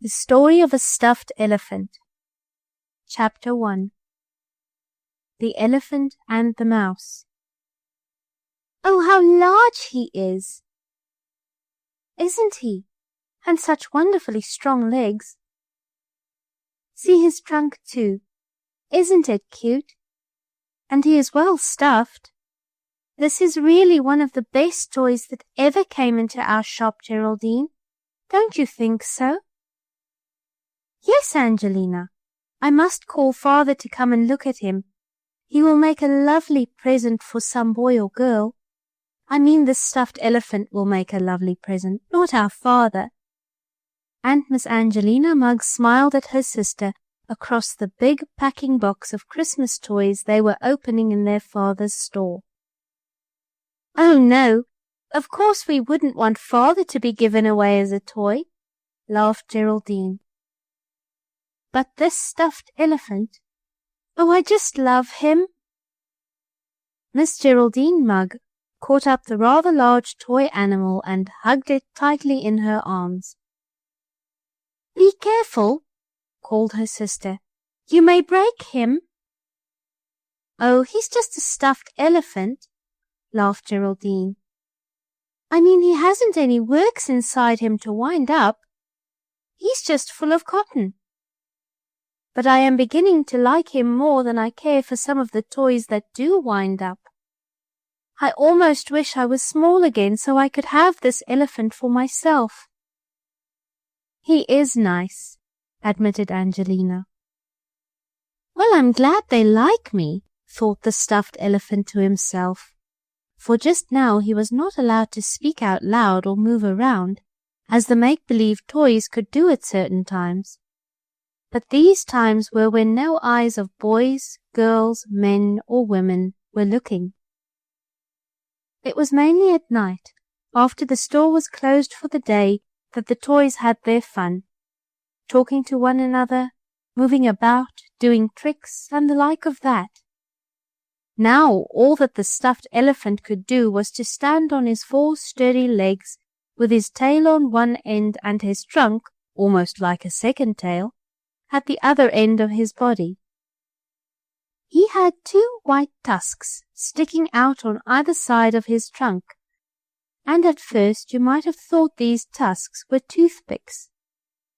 The Story of a Stuffed Elephant. Chapter 1. The Elephant and the Mouse. "Oh, how large he is!" "Isn't he? And such wonderfully strong legs." "See his trunk too. Isn't it cute? And he is well stuffed. This is really one of the best toys that ever came into our shop, Geraldine. Don't you think so?" "Yes, Angelina. I must call father to come and look at him. He will make a lovely present for some boy or girl. I mean, the stuffed elephant will make a lovely present, not our father." And Miss Angelina Mugg smiled at her sister across the big packing box of Christmas toys they were opening in their father's store. "Oh no, of course we wouldn't want father to be given away as a toy," laughed Geraldine. "But this stuffed elephant, oh, I just love him." Miss Geraldine Mugg caught up the rather large toy animal and hugged it tightly in her arms. "Be careful," called her sister. "You may break him." "Oh, he's just a stuffed elephant," laughed Geraldine. "I mean, he hasn't any works inside him to wind up. He's just full of cotton. But I am beginning to like him more than I care for some of the toys that do wind up. I almost wish I was small again so I could have this elephant for myself." "He is nice," admitted Angelina. "Well, I'm glad they like me," thought the stuffed elephant to himself, for just now he was not allowed to speak out loud or move around, as the make-believe toys could do at certain times. But these times were when no eyes of boys, girls, men, or women were looking. It was mainly at night, after the store was closed for the day, that the toys had their fun, talking to one another, moving about, doing tricks, and the like of that. Now all that the stuffed elephant could do was to stand on his 4 sturdy legs, with his tail on one end and his trunk, almost like a second tail, at the other end of his body. He had 2 white tusks sticking out on either side of his trunk, and at first you might have thought these tusks were toothpicks,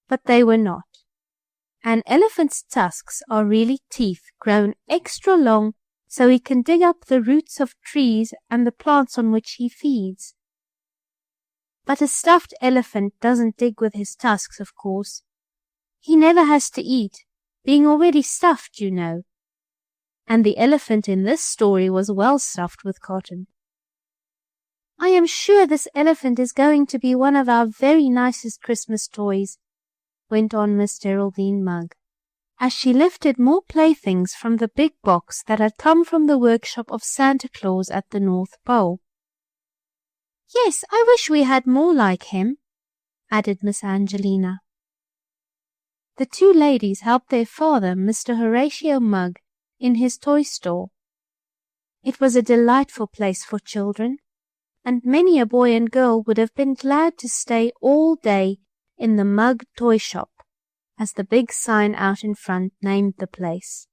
but they were not. An elephant's tusks are really teeth grown extra long so he can dig up the roots of trees and the plants on which he feeds. But a stuffed elephant doesn't dig with his tusks, of course. He never has to eat, being already stuffed, you know. And the elephant in this story was well stuffed with cotton. "I am sure this elephant is going to be one of our very nicest Christmas toys," went on Miss Geraldine Mugg, as she lifted more playthings from the big box that had come from the workshop of Santa Claus at the North Pole. "Yes, I wish we had more like him," added Miss Angelina. The 2 ladies helped their father, Mr. Horatio Mugg, in his toy store. It was a delightful place for children, and many a boy and girl would have been glad to stay all day in the Mugg toy shop, as the big sign out in front named the place.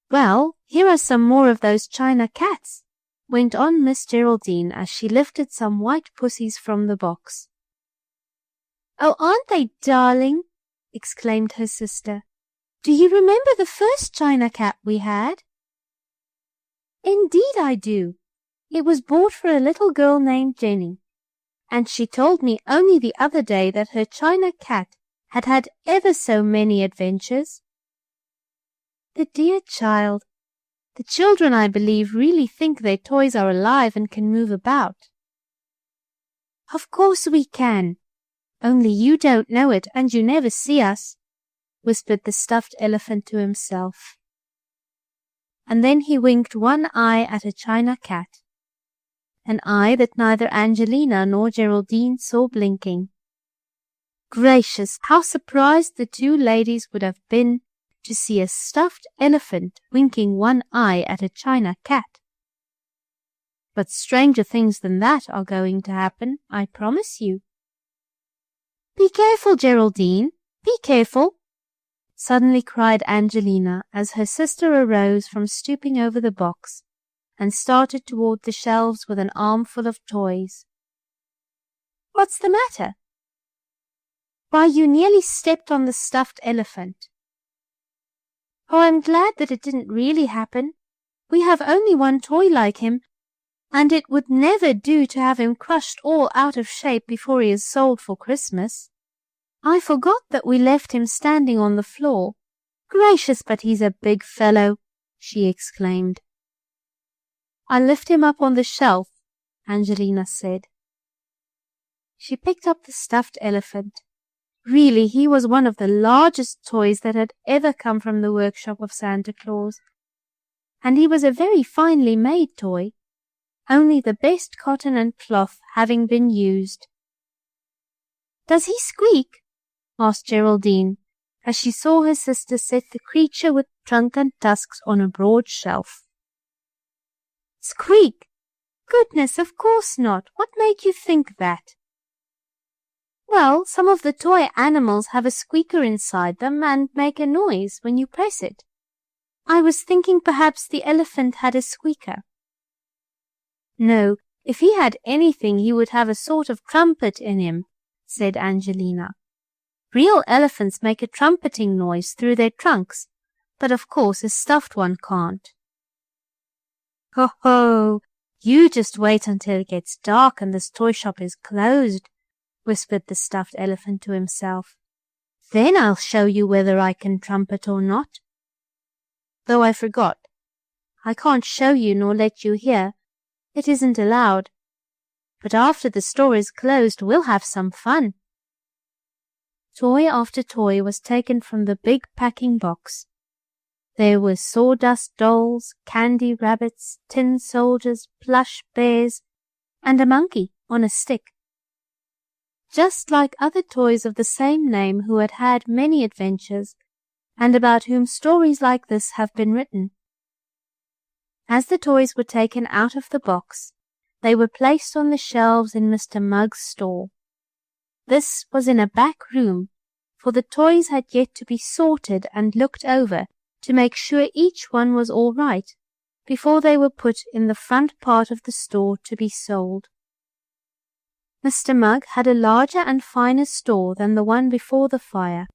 "Well, here are some more of those china cats," went on Miss Geraldine as she lifted some white pussies from the box. "Oh, aren't they darling?" exclaimed her sister. "Do you remember the first china cat we had?" "Indeed I do. It was bought for a little girl named Jenny, and she told me only the other day that her china cat had had ever so many adventures." "The dear child. The children, I believe, really think their toys are alive and can move about." "Of course we can. Only you don't know it, and you never see us," whispered the stuffed elephant to himself. And then he winked one eye at a china cat, an eye that neither Angelina nor Geraldine saw blinking. Gracious, how surprised the 2 ladies would have been to see a stuffed elephant winking one eye at a china cat. But stranger things than that are going to happen, I promise you. "Be careful, Geraldine, be careful!" suddenly cried Angelina as her sister arose from stooping over the box and started toward the shelves with an armful of toys. "What's the matter?" "Why, you nearly stepped on the stuffed elephant." "Oh, I'm glad that it didn't really happen. We have only one toy like him, and it would never do to have him crushed all out of shape before he is sold for Christmas. I forgot that we left him standing on the floor. Gracious, but he's a big fellow," she exclaimed. "I'll lift him up on the shelf," Angelina said. She picked up the stuffed elephant. Really, he was one of the largest toys that had ever come from the workshop of Santa Claus, and he was a very finely made toy, only the best cotton and cloth having been used. "Does he squeak?" asked Geraldine, as she saw her sister set the creature with trunk and tusks on a broad shelf. "Squeak? Goodness, of course not. What made you think that?" "Well, some of the toy animals have a squeaker inside them and make a noise when you press it. I was thinking perhaps the elephant had a squeaker." "No, if he had anything he would have a sort of trumpet in him," said Angelina. "Real elephants make a trumpeting noise through their trunks, but of course a stuffed one can't." "Ho ho! You just wait until it gets dark and this toy shop is closed," whispered the stuffed elephant to himself. "Then I'll show you whether I can trumpet or not. Though I forgot, I can't show you nor let you hear. It isn't allowed. But after the store is closed, we'll have some fun." Toy after toy was taken from the big packing box. There were sawdust dolls, candy rabbits, tin soldiers, plush bears, and a monkey on a stick, just like other toys of the same name who had had many adventures, and about whom stories like this have been written. As the toys were taken out of the box, they were placed on the shelves in Mr. Mug's store. This was in a back room, for the toys had yet to be sorted and looked over to make sure each one was all right before they were put in the front part of the store to be sold. Mr. Mug had a larger and finer store than the one before the fire,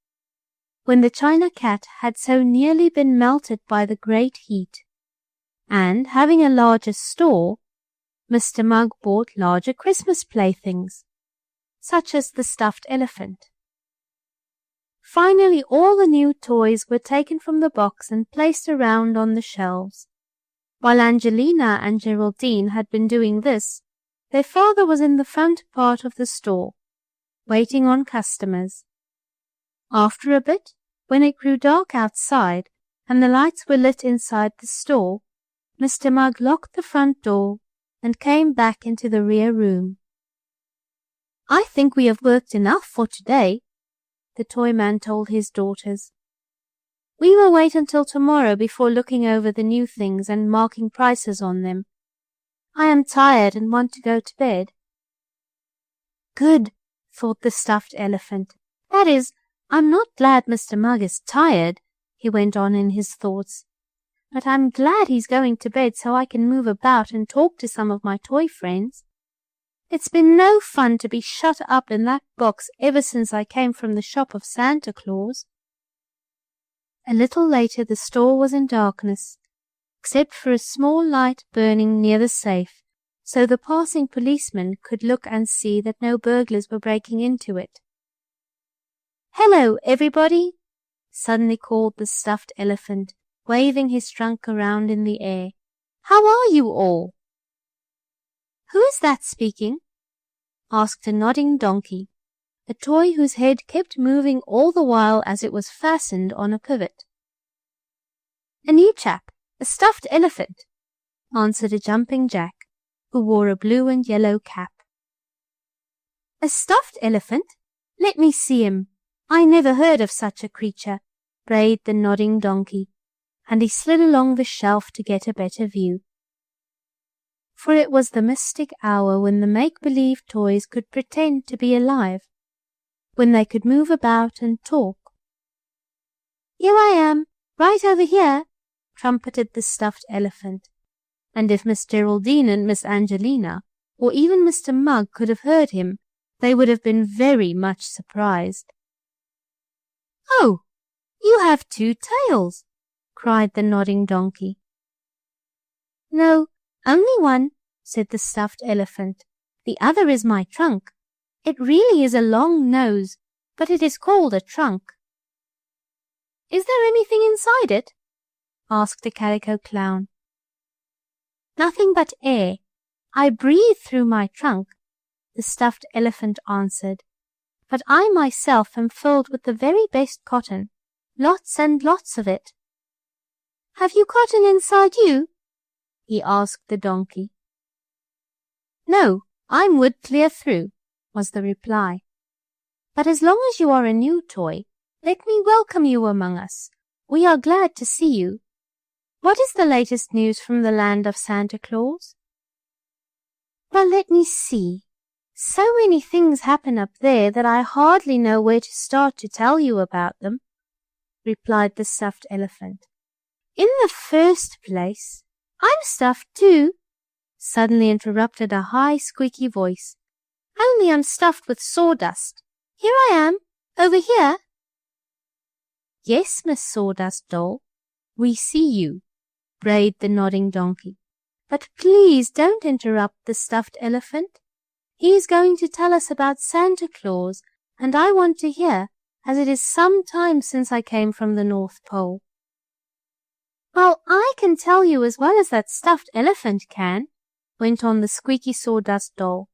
when the china cat had so nearly been melted by the great heat, and having a larger store, Mr. Mug bought larger Christmas playthings, such as the stuffed elephant. Finally, all the new toys were taken from the box and placed around on the shelves. While Angelina and Geraldine had been doing this, their father was in the front part of the store, waiting on customers. After a bit, when it grew dark outside and the lights were lit inside the store, Mr. Mug locked the front door and came back into the rear room. "I think we have worked enough for today," the toy man told his daughters. "We will wait until tomorrow before looking over the new things and marking prices on them. I am tired and want to go to bed." "Good," thought the stuffed elephant. "That is, I'm not glad Mr. Mug is tired," he went on in his thoughts, "but I'm glad he's going to bed so I can move about and talk to some of my toy friends. It's been no fun to be shut up in that box ever since I came from the shop of Santa Claus." A little later the store was in darkness, except for a small light burning near the safe, so the passing policeman could look and see that no burglars were breaking into it. "Hello, everybody!" suddenly called the stuffed elephant, waving his trunk around in the air. "How are you all?" "Who is that speaking?" asked a nodding donkey, a toy whose head kept moving all the while as it was fastened on a pivot. "A new chap, a stuffed elephant," answered a jumping jack, who wore a blue and yellow cap. "A stuffed elephant? Let me see him. I never heard of such a creature," brayed the nodding donkey, and he slid along the shelf to get a better view. For it was the mystic hour when the make-believe toys could pretend to be alive, when they could move about and talk. "Here I am, right over here," trumpeted the stuffed elephant, and if Miss Geraldine and Miss Angelina, or even Mr. Mugg could have heard him, they would have been very much surprised. "Oh, you have 2 tails," cried the nodding donkey. "No, only one," said the stuffed elephant. "The other is my trunk. It really is a long nose, but it is called a trunk." "Is there anything inside it?" asked the Calico Clown. "Nothing but air. I breathe through my trunk," the stuffed elephant answered. "But I myself am filled with the very best cotton, lots and lots of it." "Have you cotton inside you?" he asked the donkey. "No, I'm wood clear through," was the reply. "But as long as you are a new toy, let me welcome you among us. We are glad to see you. What is the latest news from the land of Santa Claus?" "Well, let me see. So many things happen up there that I hardly know where to start to tell you about them," replied the stuffed elephant. "In the first place—" "I'm stuffed too," suddenly interrupted a high, squeaky voice. "Only I'm stuffed with sawdust. Here I am, over here." "Yes, Miss Sawdust Doll, we see you," brayed the nodding donkey. "But please don't interrupt the stuffed elephant. He is going to tell us about Santa Claus, and I want to hear, as it is some time since I came from the North Pole." "Well, I can tell you as well as that stuffed elephant can," went on the squeaky Sawdust Doll.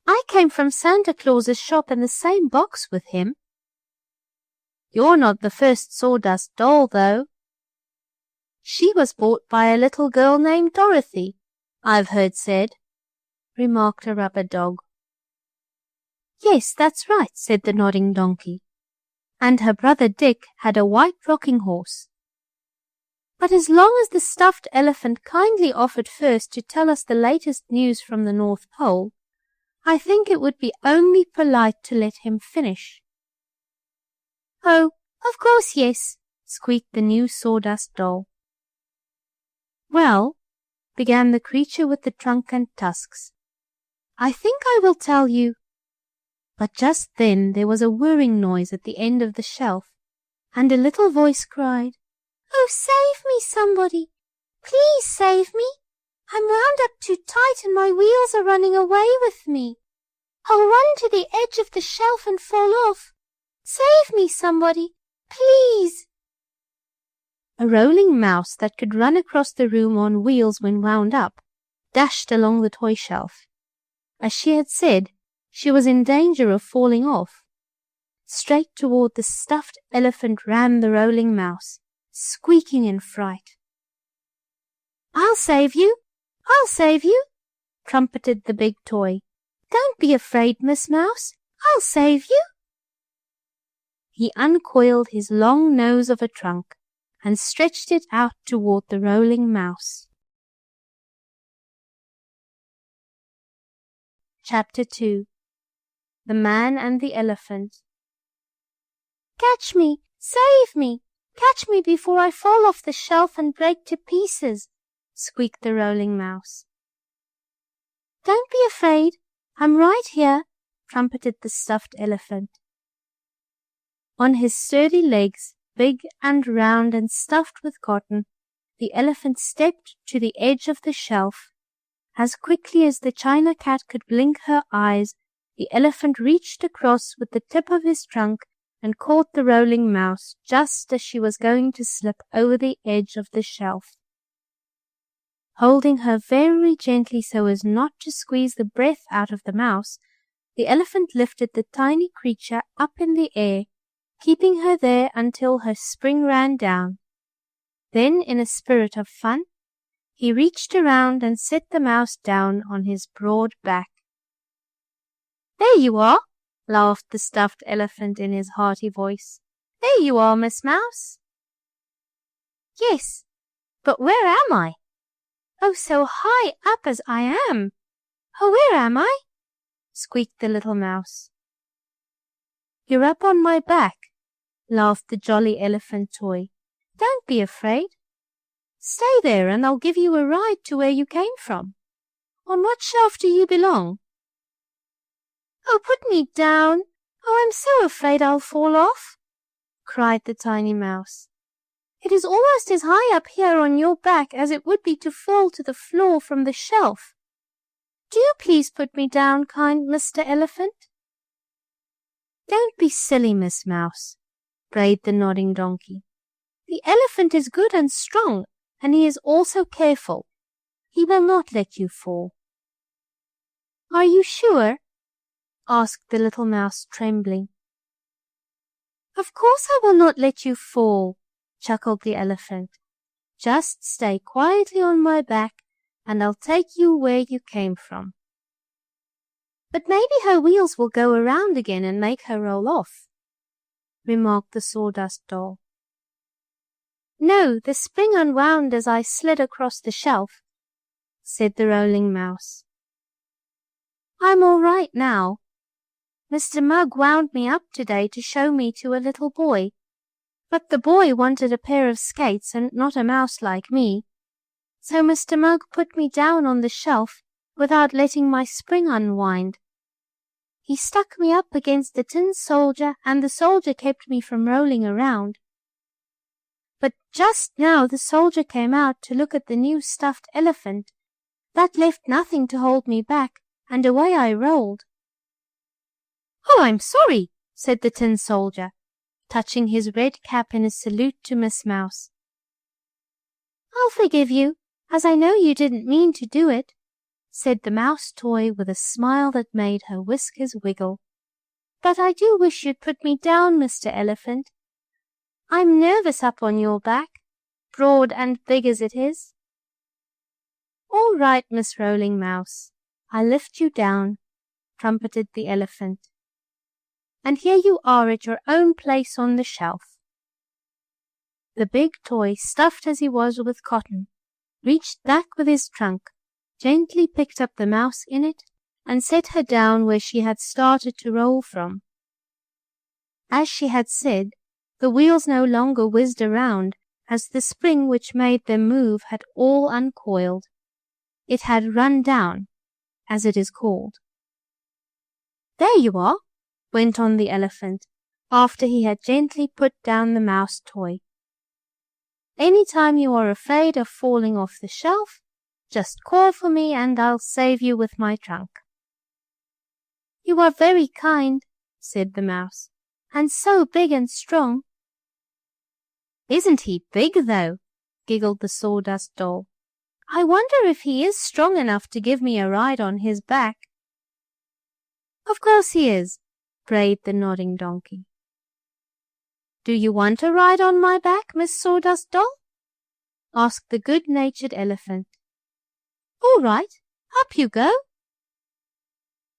"I came from Santa Claus's shop in the same box with him." "You're not the first Sawdust Doll, though. She was bought by a little girl named Dorothy, I've heard said," remarked a rubber dog. "Yes, that's right," said the nodding donkey. "And her brother Dick had a white rocking horse." But as long as the stuffed elephant kindly offered first to tell us the latest news from the North Pole, I think it would be only polite to let him finish. "Oh, of course, yes," squeaked the new Sawdust Doll. "Well," began the creature with the trunk and tusks, "I think I will tell you—" But just then there was a whirring noise at the end of the shelf, and a little voice cried, "Oh, save me, somebody! Please save me! I'm wound up too tight and my wheels are running away with me. I'll run to the edge of the shelf and fall off. Save me, somebody! Please!" A rolling mouse that could run across the room on wheels when wound up dashed along the toy shelf. As she had said, she was in danger of falling off. Straight toward the stuffed elephant ran the rolling mouse, squeaking in fright. "I'll save you! I'll save you!" trumpeted the big toy. "Don't be afraid, Miss Mouse. I'll save you." He uncoiled his long nose of a trunk and stretched it out toward the rolling mouse. Chapter 2. The Man and the Elephant. "Catch me! Save me! Catch me before I fall off the shelf and break to pieces," squeaked the rolling mouse. "Don't be afraid. I'm right here," trumpeted the stuffed elephant. On his sturdy legs, big and round and stuffed with cotton, the elephant stepped to the edge of the shelf. As quickly as the china cat could blink her eyes, the elephant reached across with the tip of his trunk and caught the rolling mouse just as she was going to slip over the edge of the shelf. Holding her very gently so as not to squeeze the breath out of the mouse, the elephant lifted the tiny creature up in the air, keeping her there until her spring ran down. Then, in a spirit of fun, he reached around and set the mouse down on his broad back. "There you are," laughed the stuffed elephant in his hearty voice. "There you are, Miss Mouse." "Yes, but where am I? Oh, so high up as I am! Oh, where am I?" squeaked the little mouse. You're up on my back, laughed the jolly elephant toy. Don't be afraid. Stay there and I'll give you a ride to where you came from. On what shelf do you belong? Oh, put me down. Oh, I'm so afraid I'll fall off, cried the tiny mouse. It is almost as high up here on your back as it would be to fall to the floor from the shelf. Do please put me down, kind Mr. Elephant. Don't be silly, Miss Mouse, brayed the nodding donkey. The elephant is good and strong, and he is also careful. He will not let you fall. Are you sure? Asked the little mouse, trembling. Of course I will not let you fall, chuckled the elephant. Just stay quietly on my back, and I'll take you where you came from. But maybe her wheels will go around again and make her roll off, remarked the Sawdust Doll. No, the spring unwound as I slid across the shelf, said the Rolling Mouse. I'm all right now. Mr. Mug wound me up today to show me to a little boy, but the boy wanted a pair of skates and not a mouse like me, so Mr. Mug put me down on the shelf without letting my spring unwind. He stuck me up against the tin soldier, and the soldier kept me from rolling around. But just now the soldier came out to look at the new stuffed elephant. That left nothing to hold me back, and away I rolled. Oh, I'm sorry, said the tin soldier, touching his red cap in a salute to Miss Mouse. I'll forgive you, as I know you didn't mean to do it, said the mouse toy with a smile that made her whiskers wiggle. But I do wish you'd put me down, Mr. Elephant. I'm nervous up on your back, broad and big as it is. All right, Miss Rolling Mouse, I'll lift you down, trumpeted the elephant. And here you are at your own place on the shelf. The big toy, stuffed as he was with cotton, reached back with his trunk, gently picked up the mouse in it, and set her down where she had started to roll from. As she had said, the wheels no longer whizzed around, as the spring which made them move had all uncoiled. It had run down, as it is called. There you are, went on the elephant, after he had gently put down the mouse toy. Any time you are afraid of falling off the shelf, just call for me and I'll save you with my trunk. You are very kind, said the mouse, and so big and strong. Isn't he big, though? Giggled the Sawdust Doll. I wonder if he is strong enough to give me a ride on his back. Of course he is, brayed the nodding donkey. Do you want a ride on my back, Miss Sawdust Doll? Asked the good-natured elephant. All right, up you go.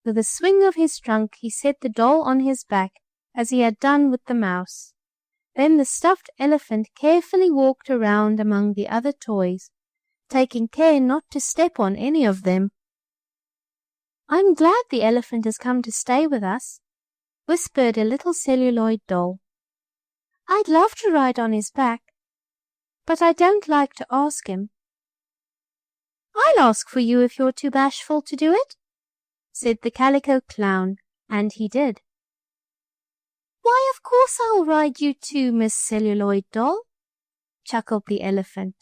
With a swing of his trunk, he set the doll on his back, as he had done with the mouse. Then the stuffed elephant carefully walked around among the other toys, taking care not to step on any of them. I'm glad the elephant has come to stay with us, whispered a little celluloid doll. I'd love to ride on his back, but I don't like to ask him. I'll ask for you if you're too bashful to do it, said the Calico Clown, and he did. Why, of course I'll ride you too, Miss Celluloid Doll, chuckled the elephant.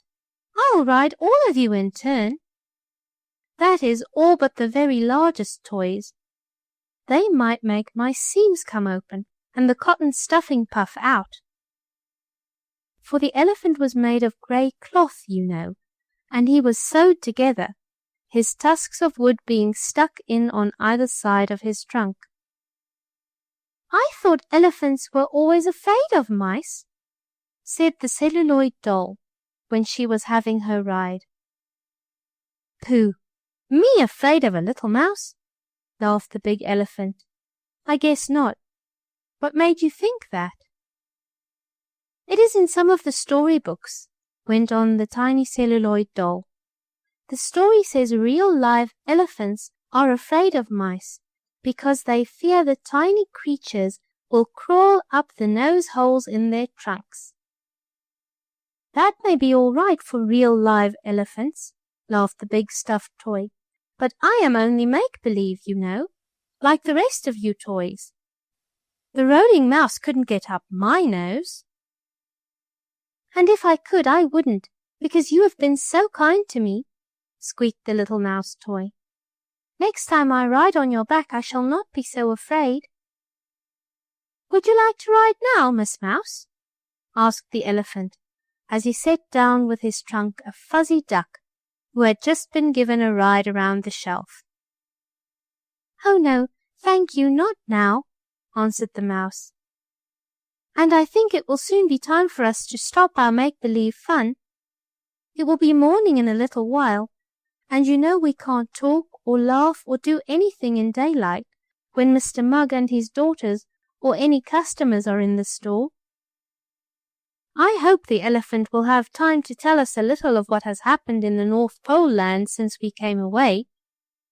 I'll ride all of you in turn. That is all but the very largest toys. They might make my seams come open and the cotton stuffing puff out. For the elephant was made of grey cloth, you know, and he was sewed together, his tusks of wood being stuck in on either side of his trunk. I thought elephants were always afraid of mice, said the Celluloid Doll when she was having her ride. Pooh! Me afraid of a little mouse? Laughed the big elephant. I guess not. What made you think that? It is in some of the storybooks, went on the tiny Celluloid Doll. The story says real live elephants are afraid of mice because they fear the tiny creatures will crawl up the nose holes in their trunks." "That may be all right for real live elephants," laughed the big stuffed toy, "but I am only make-believe, you know, like the rest of you toys. The rolling mouse couldn't get up my nose." "And if I could, I wouldn't, because you have been so kind to me," squeaked the little mouse toy. "Next time I ride on your back I shall not be so afraid." "Would you like to ride now, Miss Mouse?" asked the elephant, as he set down with his trunk a fuzzy duck who had just been given a ride around the shelf. "Oh no, thank you, not now," answered the mouse. "And I think it will soon be time for us to stop our make-believe fun. It will be morning in a little while, and you know we can't talk or laugh or do anything in daylight when Mr. Mugg and his daughters or any customers are in the store. I hope the elephant will have time to tell us a little of what has happened in the North Pole land since we came away,"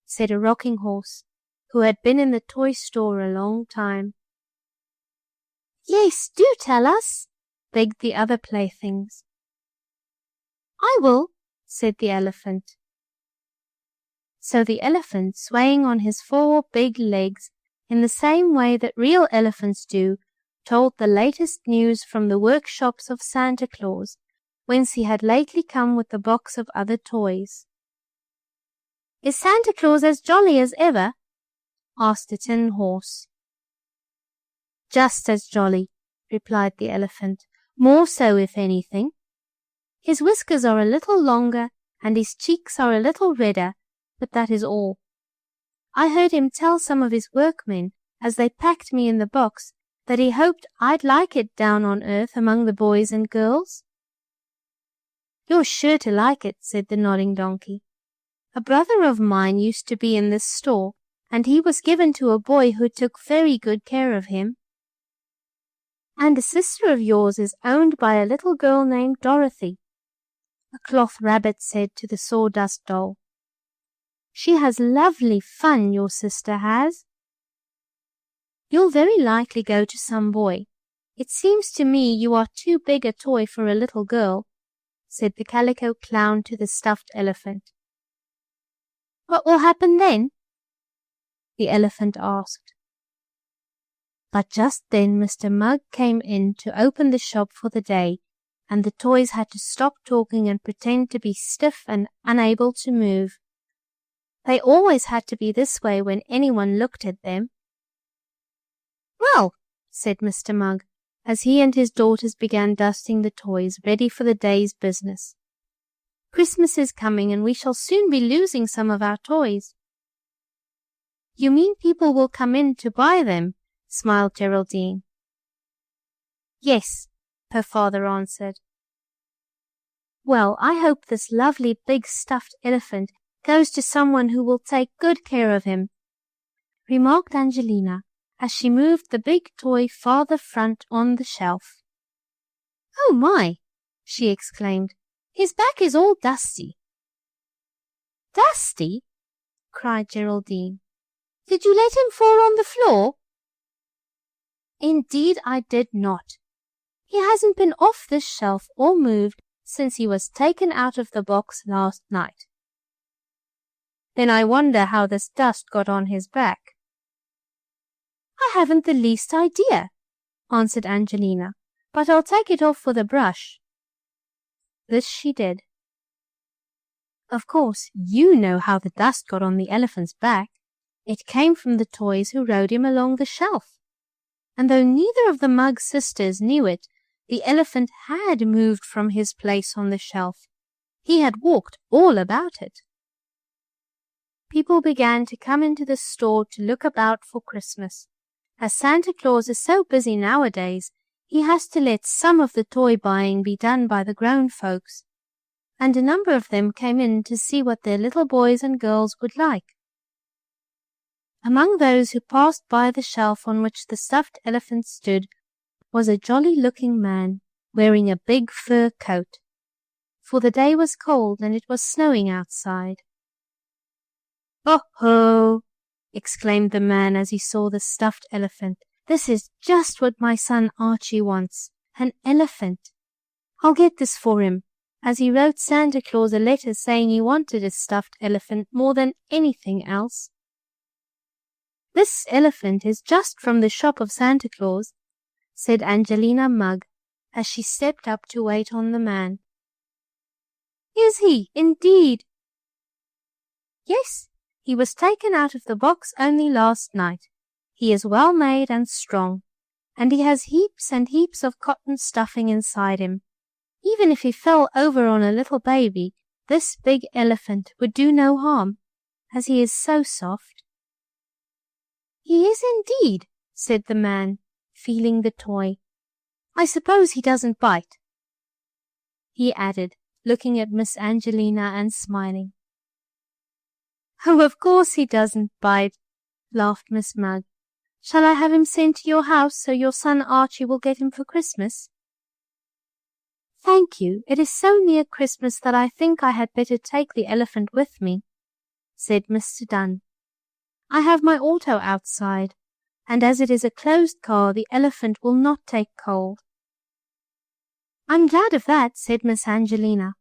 said a rocking horse, who had been in the toy store a long time. "Yes, do tell us," begged the other playthings. "I will," said the elephant. So the elephant, swaying on his 4 big legs in the same way that real elephants do, told the latest news from the workshops of Santa Claus, whence he had lately come with a box of other toys. "Is Santa Claus as jolly as ever?" asked a tin horse. "Just as jolly," replied the elephant, "more so if anything. His whiskers are a little longer and his cheeks are a little redder, but that is all. I heard him tell some of his workmen, as they packed me in the box, that he hoped I'd like it down on earth among the boys and girls." "You're sure to like it," said the nodding donkey. "A brother of mine used to be in this store, and he was given to a boy who took very good care of him." "And a sister of yours is owned by a little girl named Dorothy," a cloth rabbit said to the sawdust doll. "She has lovely fun, your sister has." "You'll very likely go to some boy. It seems to me you are too big a toy for a little girl," said the calico clown to the stuffed elephant. "What will happen then?" the elephant asked. But just then Mr. Mugg came in to open the shop for the day, and the toys had to stop talking and pretend to be stiff and unable to move. They always had to be this way when anyone looked at them. "Well," said Mr. Mugg, as he and his daughters began dusting the toys, ready for the day's business, "Christmas is coming, and we shall soon be losing some of our toys." "You mean people will come in to buy them?" smiled Geraldine. "Yes," her father answered. "Well, I hope this lovely big stuffed elephant goes to someone who will take good care of him," remarked Angelina, as she moved the big toy farther front on the shelf. "Oh my!" she exclaimed. "His back is all dusty." "Dusty?" cried Geraldine. "Did you let him fall on the floor?" "Indeed I did not. He hasn't been off this shelf or moved since he was taken out of the box last night." "Then I wonder how this dust got on his back." "I haven't the least idea," answered Angelina, "but I'll take it off with a brush." This she did. Of course, you know how the dust got on the elephant's back. It came from the toys who rode him along the shelf. And though neither of the Mugg sisters knew it, the elephant had moved from his place on the shelf. He had walked all about it. People began to come into the store to look about for Christmas. As Santa Claus is so busy nowadays, he has to let some of the toy buying be done by the grown folks, and a number of them came in to see what their little boys and girls would like. Among those who passed by the shelf on which the stuffed elephant stood was a jolly-looking man wearing a big fur coat, for the day was cold and it was snowing outside. "Oh ho!" exclaimed the man as he saw the stuffed elephant, This is just what my son Archie wants, an elephant. I'll get this for him, as he wrote Santa Claus a letter saying he wanted a stuffed elephant more than anything else. This elephant is just from the shop of Santa Claus, said Angelina Mugg, as she stepped up to wait on the man. Is he, indeed? Yes, he was taken out of the box only last night. He is well made and strong, and he has heaps and heaps of cotton stuffing inside him. Even if he fell over on a little baby, this big elephant would do no harm, as he is so soft. He is indeed, said the man, feeling the toy. I suppose he doesn't bite, he added, looking at Miss Angelina and smiling. Oh, of course he doesn't bite, laughed Miss Mugg. Shall I have him sent to your house so your son Archie will get him for Christmas? Thank you. It is so near Christmas that I think I had better take the elephant with me, said Mr. Dunn. I have my auto outside, and as it is a closed car, the elephant will not take cold. I'm glad of that, said Miss Angelina.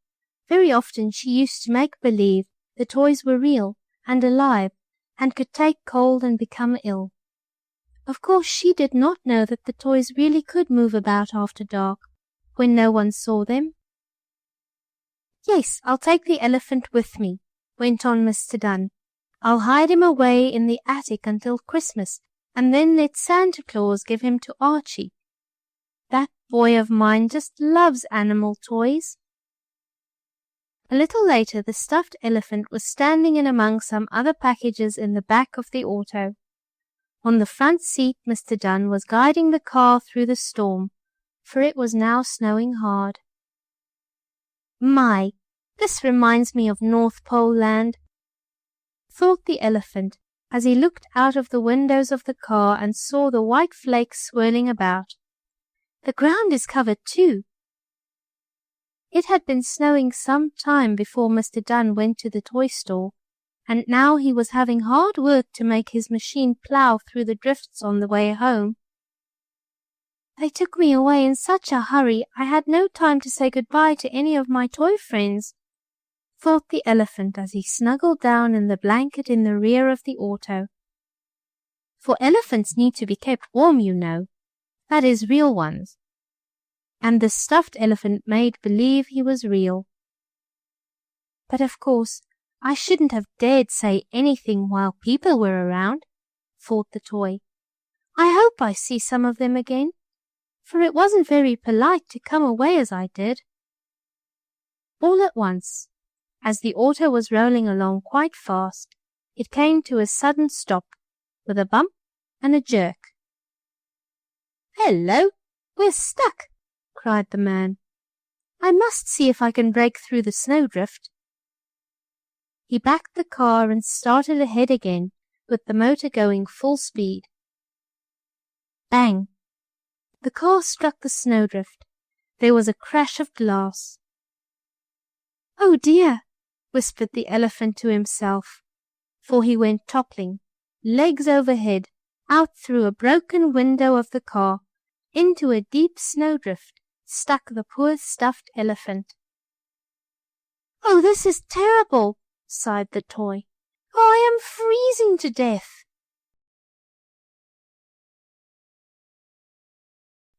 Very often she used to make believe the toys were real and alive and could take cold and become ill. Of course she did not know that the toys really could move about after dark, when no one saw them. Yes, I'll take the elephant with me, went on Mr. Dunn. I'll hide him away in the attic until Christmas, and then let Santa Claus give him to Archie. That boy of mine just loves animal toys. A little later, the stuffed elephant was standing in among some other packages in the back of the auto. On the front seat, Mr. Dunn was guiding the car through the storm, for it was now snowing hard. My, this reminds me of North Pole Land, thought the elephant, as he looked out of the windows of the car and saw the white flakes swirling about. The ground is covered too. It had been snowing some time before Mr. Dunn went to the toy store, and now he was having hard work to make his machine plough through the drifts on the way home. They took me away in such a hurry I had no time to say goodbye to any of my toy friends, thought the elephant as he snuggled down in the blanket in the rear of the auto. For elephants need to be kept warm, you know. That is, real ones. And the stuffed elephant made believe he was real. But of course, I shouldn't have dared say anything while people were around, thought the toy. I hope I see some of them again, for it wasn't very polite to come away as I did. All at once, as the auto was rolling along quite fast, it came to a sudden stop, with a bump and a jerk. Hello, we're stuck, cried the man. I must see if I can break through the snowdrift. He backed the car and started ahead again, with the motor going full speed. Bang! The car struck the snowdrift. There was a crash of glass. Oh dear, whispered the elephant to himself, for he went toppling, legs overhead, out through a broken window of the car, into a deep snowdrift, stuck the poor stuffed elephant. Oh, this is terrible, sighed the toy. Oh, I am freezing to death.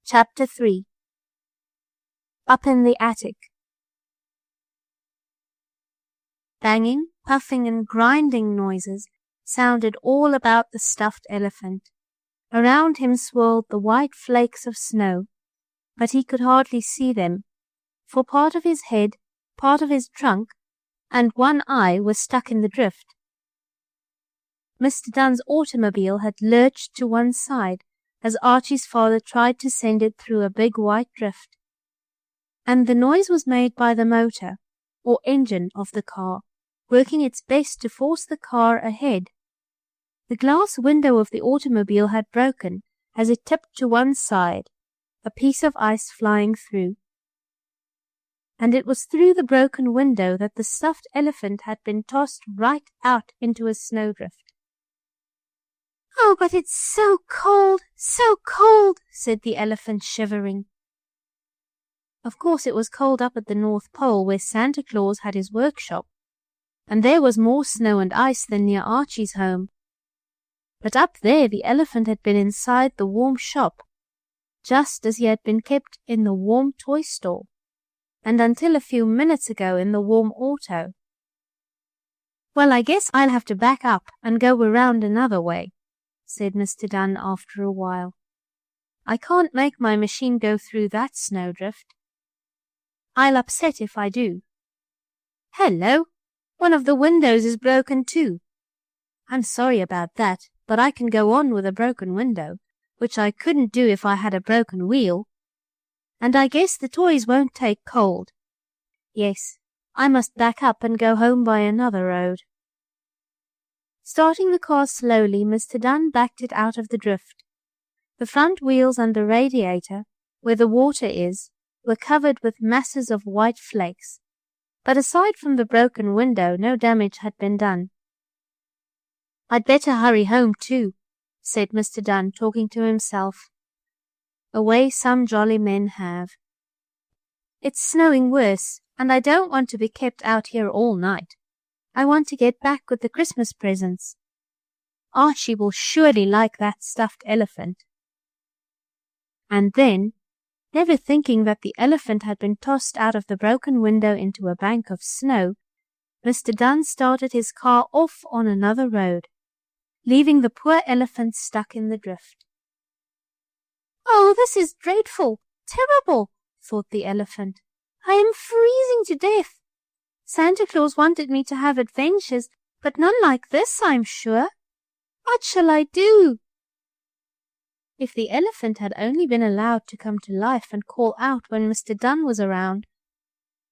Chapter 3. Up in the Attic. Banging, puffing, and grinding noises sounded all about the stuffed elephant. Around him swirled the white flakes of snow, but he could hardly see them, for part of his head, part of his trunk, and one eye was stuck in the drift. Mr. Dunn's automobile had lurched to one side as Archie's father tried to send it through a big white drift, and the noise was made by the motor, or engine, of the car, working its best to force the car ahead. The glass window of the automobile had broken as it tipped to one side, a piece of ice flying through. And it was through the broken window that the stuffed elephant had been tossed right out into a snowdrift. Oh, but it's so cold, said the elephant, shivering. Of course it was cold up at the North Pole, where Santa Claus had his workshop, and there was more snow and ice than near Archie's home. But up there the elephant had been inside the warm shop, just as he had been kept in the warm toy store, and until a few minutes ago in the warm auto. Well, I guess I'll have to back up and go around another way, said Mr. Dunn after a while. I can't make my machine go through that snowdrift. I'll upset if I do. Hello, one of the windows is broken too. I'm sorry about that, but I can go on with a broken window, which I couldn't do if I had a broken wheel. And I guess the toys won't take cold. Yes, I must back up and go home by another road. Starting the car slowly, Mr. Dunn backed it out of the drift. The front wheels and the radiator, where the water is, were covered with masses of white flakes, but aside from the broken window, no damage had been done. I'd better hurry home too, said Mr. Dunn, talking to himself. A way some jolly men have. It's snowing worse, and I don't want to be kept out here all night. I want to get back with the Christmas presents. Archie will surely like that stuffed elephant. And then, never thinking that the elephant had been tossed out of the broken window into a bank of snow, Mr. Dunn started his car off on another road, leaving the poor elephant stuck in the drift. Oh, this is dreadful, terrible, thought the elephant. I am freezing to death. Santa Claus wanted me to have adventures, but none like this, I'm sure. What shall I do? If the elephant had only been allowed to come to life and call out when Mr. Dunn was around,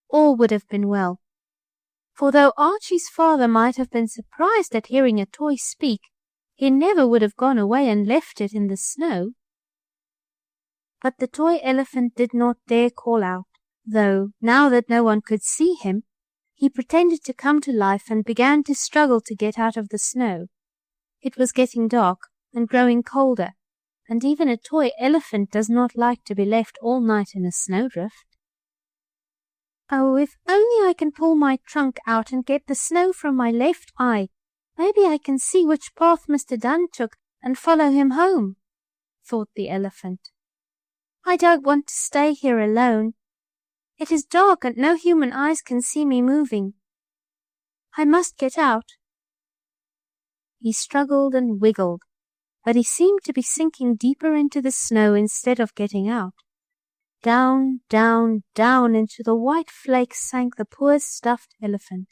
all would have been well. For though Archie's father might have been surprised at hearing a toy speak, he never would have gone away and left it in the snow. But the toy elephant did not dare call out, though, now that no one could see him, he pretended to come to life and began to struggle to get out of the snow. It was getting dark and growing colder, and even a toy elephant does not like to be left all night in a snowdrift. Oh, if only I can pull my trunk out and get the snow from my left eye, maybe I can see which path Mr. Dunn took and follow him home, thought the elephant. I don't want to stay here alone. It is dark and no human eyes can see me moving. I must get out. He struggled and wiggled, but he seemed to be sinking deeper into the snow instead of getting out. Down, down, down into the white flakes sank the poor stuffed elephant,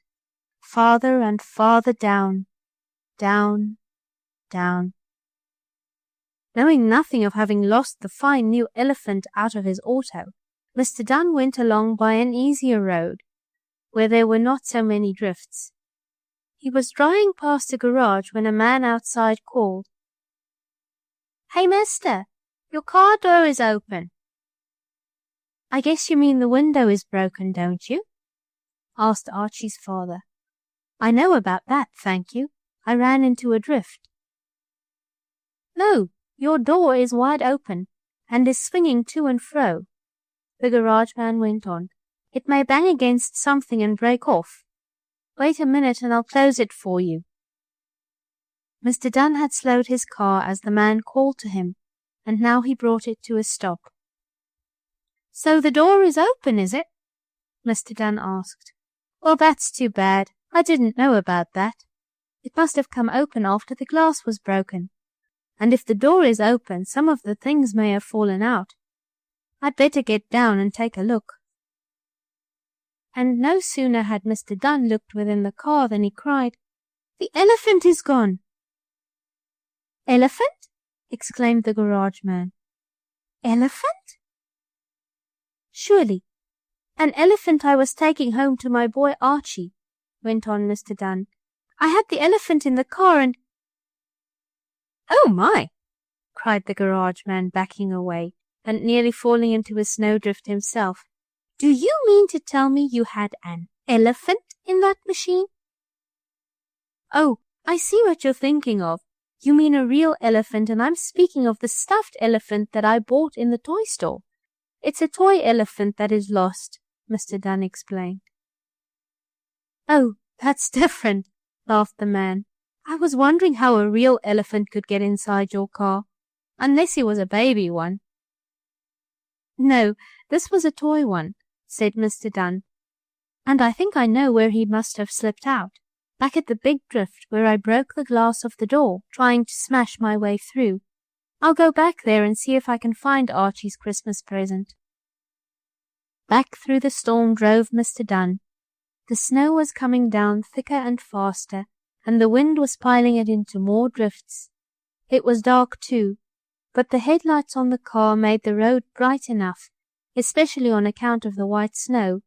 farther and farther down, down, down. Knowing nothing of having lost the fine new elephant out of his auto, Mr. Dunn went along by an easier road, where there were not so many drifts. He was driving past a garage when a man outside called, "Hey, mister, your car door is open." "I guess you mean the window is broken, don't you?" asked Archie's father. "I know about that, thank you. I ran into a drift." "No, your door is wide open and is swinging to and fro," the garage man went on. "It may bang against something and break off. Wait a minute and I'll close it for you." Mr. Dunn had slowed his car as the man called to him, and now he brought it to a stop. "So the door is open, is it?" Mr. Dunn asked. "Well, that's too bad. I didn't know about that. It must have come open after the glass was broken. And if the door is open, some of the things may have fallen out. I'd better get down and take a look." And no sooner had Mr. Dunn looked within the car than he cried, "The elephant is gone!" "Elephant?" exclaimed the garage man. "Elephant?" "Surely. An elephant I was taking home to my boy Archie," went on Mr. Dunn. "I had the elephant in the car and—" "Oh my!" cried the garage man, backing away and nearly falling into a snowdrift himself. "Do you mean to tell me you had an elephant in that machine?" "Oh, I see what you're thinking of. You mean a real elephant, and I'm speaking of the stuffed elephant that I bought in the toy store. It's a toy elephant that is lost," Mr. Dunn explained. "Oh, that's different," laughed the man. "I was wondering how a real elephant could get inside your car, unless he was a baby one." "No, this was a toy one," said Mr. Dunn, "and I think I know where he must have slipped out. Back at the big drift where I broke the glass of the door trying to smash my way through. I'll go back there and see if I can find Archie's Christmas present." Back through the storm drove Mr. Dunn. The snow was coming down thicker and faster, and the wind was piling it into more drifts. It was dark too, but the headlights on the car made the road bright enough, especially on account of the white snow,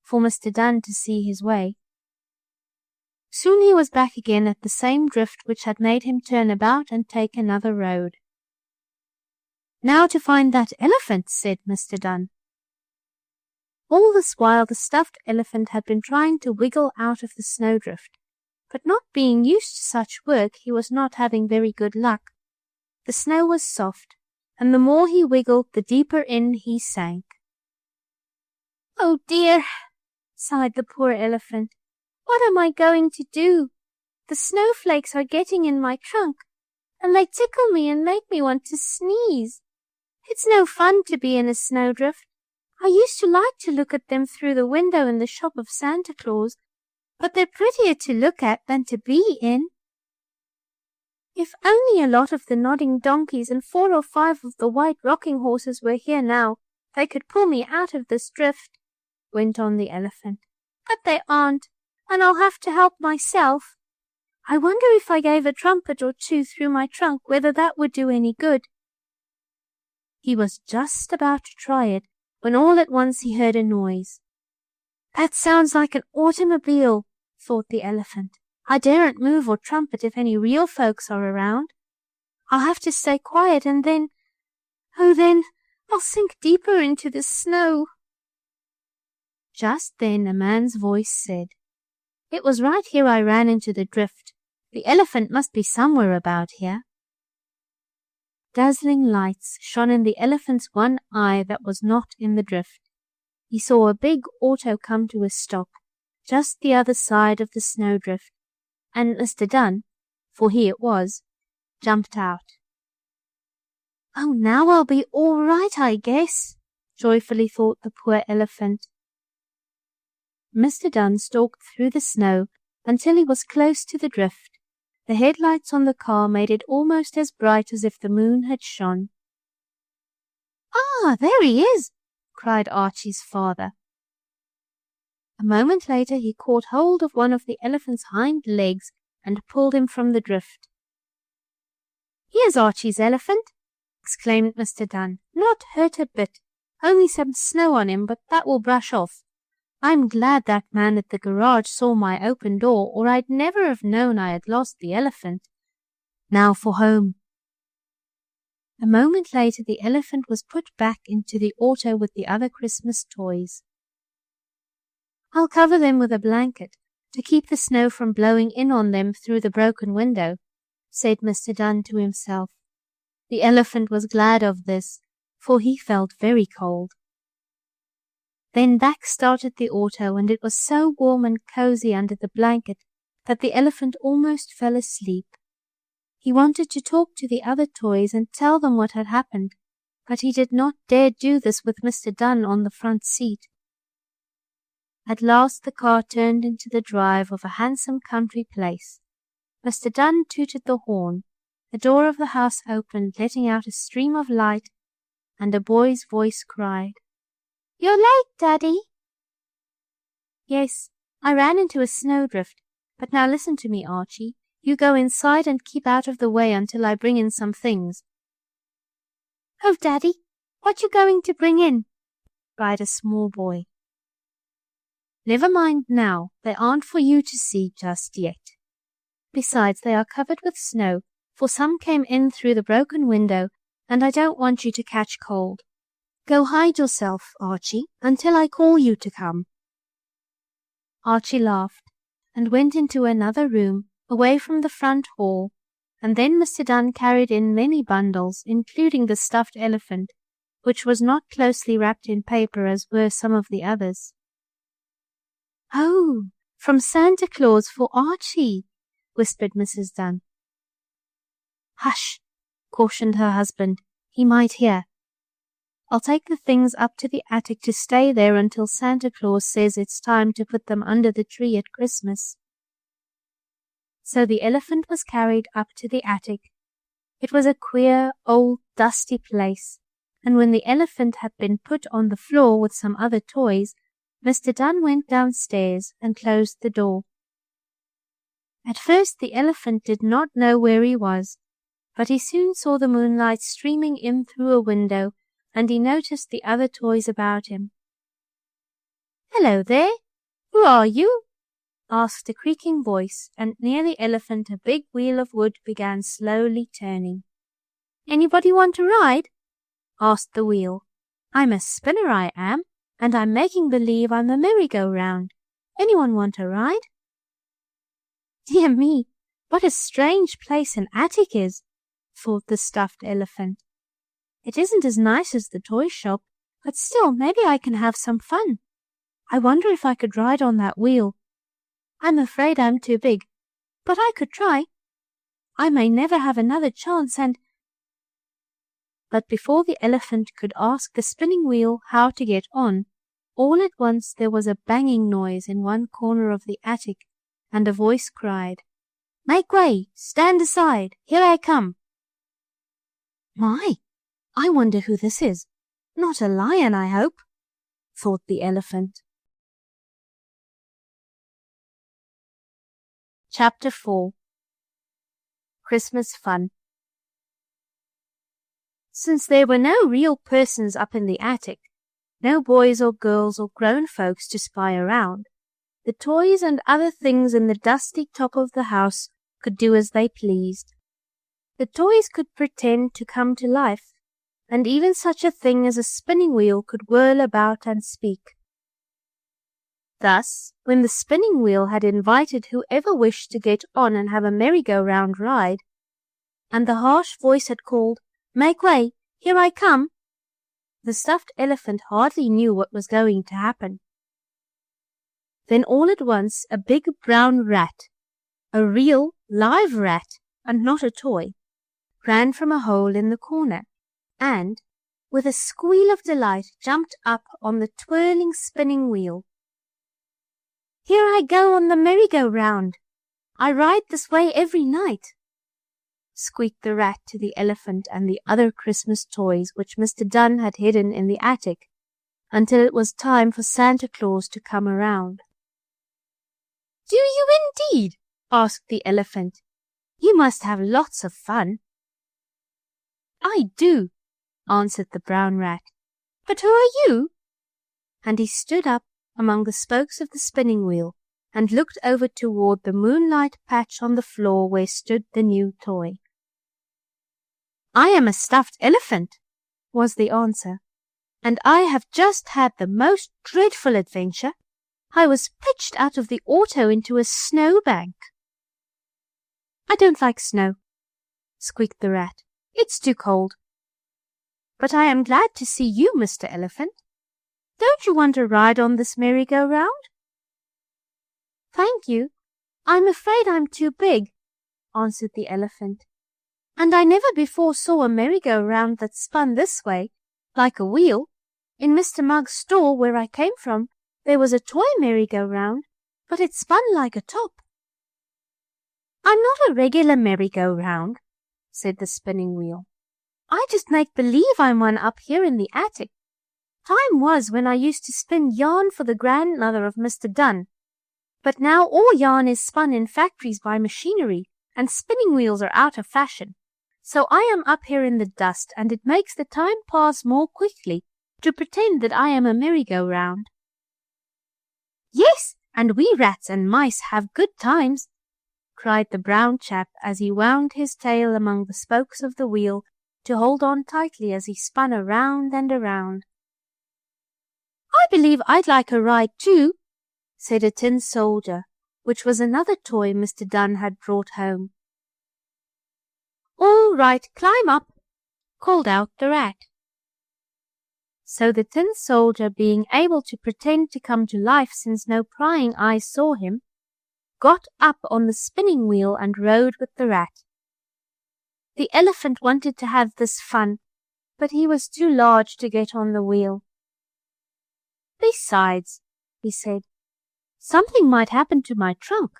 for Mr. Dunn to see his way. Soon he was back again at the same drift which had made him turn about and take another road. "Now to find that elephant," said Mr. Dunn. All this while the stuffed elephant had been trying to wiggle out of the snowdrift, but not being used to such work, he was not having very good luck. The snow was soft, and the more he wiggled, the deeper in he sank. "Oh dear," sighed the poor elephant. "What am I going to do? The snowflakes are getting in my trunk, and they tickle me and make me want to sneeze. It's no fun to be in a snowdrift. I used to like to look at them through the window in the shop of Santa Claus, but they're prettier to look at than to be in. If only a lot of the nodding donkeys and 4 or 5 of the white rocking horses were here now, they could pull me out of this drift," went on the elephant. "But they aren't, and I'll have to help myself. I wonder if I gave a trumpet or 2 through my trunk, whether that would do any good." He was just about to try it, when all at once he heard a noise. "That sounds like an automobile," thought the elephant. "I daren't move or trumpet if any real folks are around. I'll have to stay quiet, and then, oh then, I'll sink deeper into the snow." Just then a man's voice said, "It was right here I ran into the drift. The elephant must be somewhere about here." Dazzling lights shone in the elephant's one eye that was not in the drift. He saw a big auto come to a stop, just the other side of the snowdrift, and Mr. Dunn, for he it was, jumped out. "Oh, now I'll be all right, I guess," joyfully thought the poor elephant. Mr. Dunn stalked through the snow until he was close to the drift. The headlights on the car made it almost as bright as if the moon had shone. "Ah, there he is!" cried Archie's father. A moment later he caught hold of one of the elephant's hind legs and pulled him from the drift. "Here's Archie's elephant," exclaimed Mr. Dunn. "Not hurt a bit, only some snow on him, but that will brush off. I'm glad that man at the garage saw my open door, or I'd never have known I had lost the elephant. Now for home." A moment later the elephant was put back into the auto with the other Christmas toys. "I'll cover them with a blanket to keep the snow from blowing in on them through the broken window," said Mr. Dunn to himself. The elephant was glad of this, for he felt very cold. Then back started the auto, and it was so warm and cozy under the blanket that the elephant almost fell asleep. He wanted to talk to the other toys and tell them what had happened, but he did not dare do this with Mr. Dunn on the front seat. At last the car turned into the drive of a handsome country place. Mr. Dunn tooted the horn. The door of the house opened, letting out a stream of light, and a boy's voice cried, "You're late, Daddy." "Yes, I ran into a snowdrift, but now listen to me, Archie. You go inside and keep out of the way until I bring in some things." "Oh, Daddy, what you going to bring in?" cried a small boy. "Never mind now, they aren't for you to see just yet. Besides, they are covered with snow, for some came in through the broken window, and I don't want you to catch cold. Go hide yourself, Archie, until I call you to come." Archie laughed and went into another room, away from the front hall, and then Mr. Dunn carried in many bundles, including the stuffed elephant, which was not closely wrapped in paper as were some of the others. "Oh, from Santa Claus for Archie," whispered Mrs. Dunn. "Hush," cautioned her husband. "He might hear. I'll take the things up to the attic to stay there until Santa Claus says it's time to put them under the tree at Christmas." So the elephant was carried up to the attic. It was a queer, old, dusty place, and when the elephant had been put on the floor with some other toys, Mr. Dunn went downstairs and closed the door. At first the elephant did not know where he was, but he soon saw the moonlight streaming in through a window, and he noticed the other toys about him. "Hello there! Who are you?" asked a creaking voice, and near the elephant a big wheel of wood began slowly turning. "Anybody want to ride?" asked the wheel. "I'm a spinner, I am, and I'm making believe I'm a merry-go-round. Anyone want a ride?" "Dear me, what a strange place an attic is," thought the stuffed elephant. "It isn't as nice as the toy shop, but still maybe I can have some fun. I wonder if I could ride on that wheel. I'm afraid I'm too big, but I could try. I may never have another chance and—" But before the elephant could ask the spinning wheel how to get on, all at once there was a banging noise in one corner of the attic, and a voice cried, "Make way! Stand aside! Here I come!" "My, I wonder who this is. Not a lion, I hope," thought the elephant. Chapter 4. Christmas Fun. Since there were no real persons up in the attic, no boys or girls or grown folks to spy around, the toys and other things in the dusty top of the house could do as they pleased. The toys could pretend to come to life, and even such a thing as a spinning wheel could whirl about and speak. Thus, when the spinning wheel had invited whoever wished to get on and have a merry-go-round ride, and the harsh voice had called, "Make way! Here I come!" the stuffed elephant hardly knew what was going to happen. Then all at once a big brown rat, a real live rat and not a toy, ran from a hole in the corner, and, with a squeal of delight, jumped up on the twirling spinning wheel. "Here I go on the merry-go-round! I ride this way every night!" squeaked the rat to the elephant and the other Christmas toys which Mr. Dunn had hidden in the attic, until it was time for Santa Claus to come around. "Do you indeed?" asked the elephant. "You must have lots of fun." "I do," answered the brown rat. "But who are you?" And he stood up among the spokes of the spinning wheel and looked over toward the moonlight patch on the floor where stood the new toy. "I am a stuffed elephant," was the answer, "and I have just had the most dreadful adventure. I was pitched out of the auto into a snowbank." "I don't like snow," squeaked the rat. "It's too cold. But I am glad to see you, Mr. Elephant. Don't you want to ride on this merry-go-round?" "Thank you. I'm afraid I'm too big," answered the elephant, "and I never before saw a merry-go-round that spun this way, like a wheel. In Mr. Mug's store, where I came from, there was a toy merry-go-round, but it spun like a top." "I'm not a regular merry-go-round," said the spinning wheel. "I just make believe I'm one up here in the attic. Time was when I used to spin yarn for the grandmother of Mr. Dunn, but now all yarn is spun in factories by machinery, and spinning wheels are out of fashion. So I am up here in the dust, and it makes the time pass more quickly to pretend that I am a merry-go-round." "Yes, and we rats and mice have good times," cried the brown chap as he wound his tail among the spokes of the wheel to hold on tightly as he spun around and around. "I believe I'd like a ride too," said a tin soldier, which was another toy Mr. Dunn had brought home. "All right, climb up," called out the rat. So the tin soldier, being able to pretend to come to life since no prying eyes saw him, got up on the spinning wheel and rode with the rat. The elephant wanted to have this fun, but he was too large to get on the wheel. "Besides," he said, "something might happen to my trunk."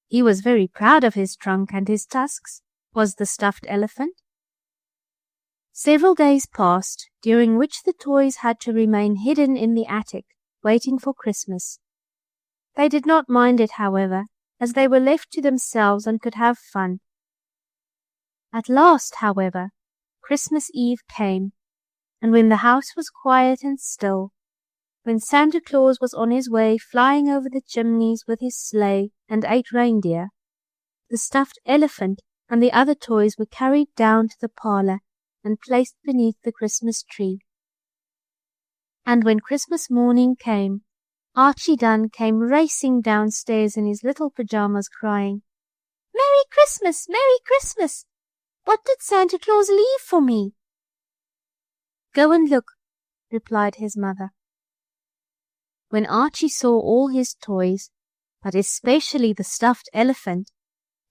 He was very proud of his trunk and his tusks, was the stuffed elephant. Several days passed, during which the toys had to remain hidden in the attic, waiting for Christmas. They did not mind it, however, as they were left to themselves and could have fun. At last, however, Christmas Eve came, and when the house was quiet and still, when Santa Claus was on his way flying over the chimneys with his sleigh and 8 reindeer, the stuffed elephant and the other toys were carried down to the parlor and placed beneath the Christmas tree. And when Christmas morning came, Archie Dunn came racing downstairs in his little pajamas, crying, "Merry Christmas! Merry Christmas! What did Santa Claus leave for me?" "Go and look," replied his mother. When Archie saw all his toys, but especially the stuffed elephant,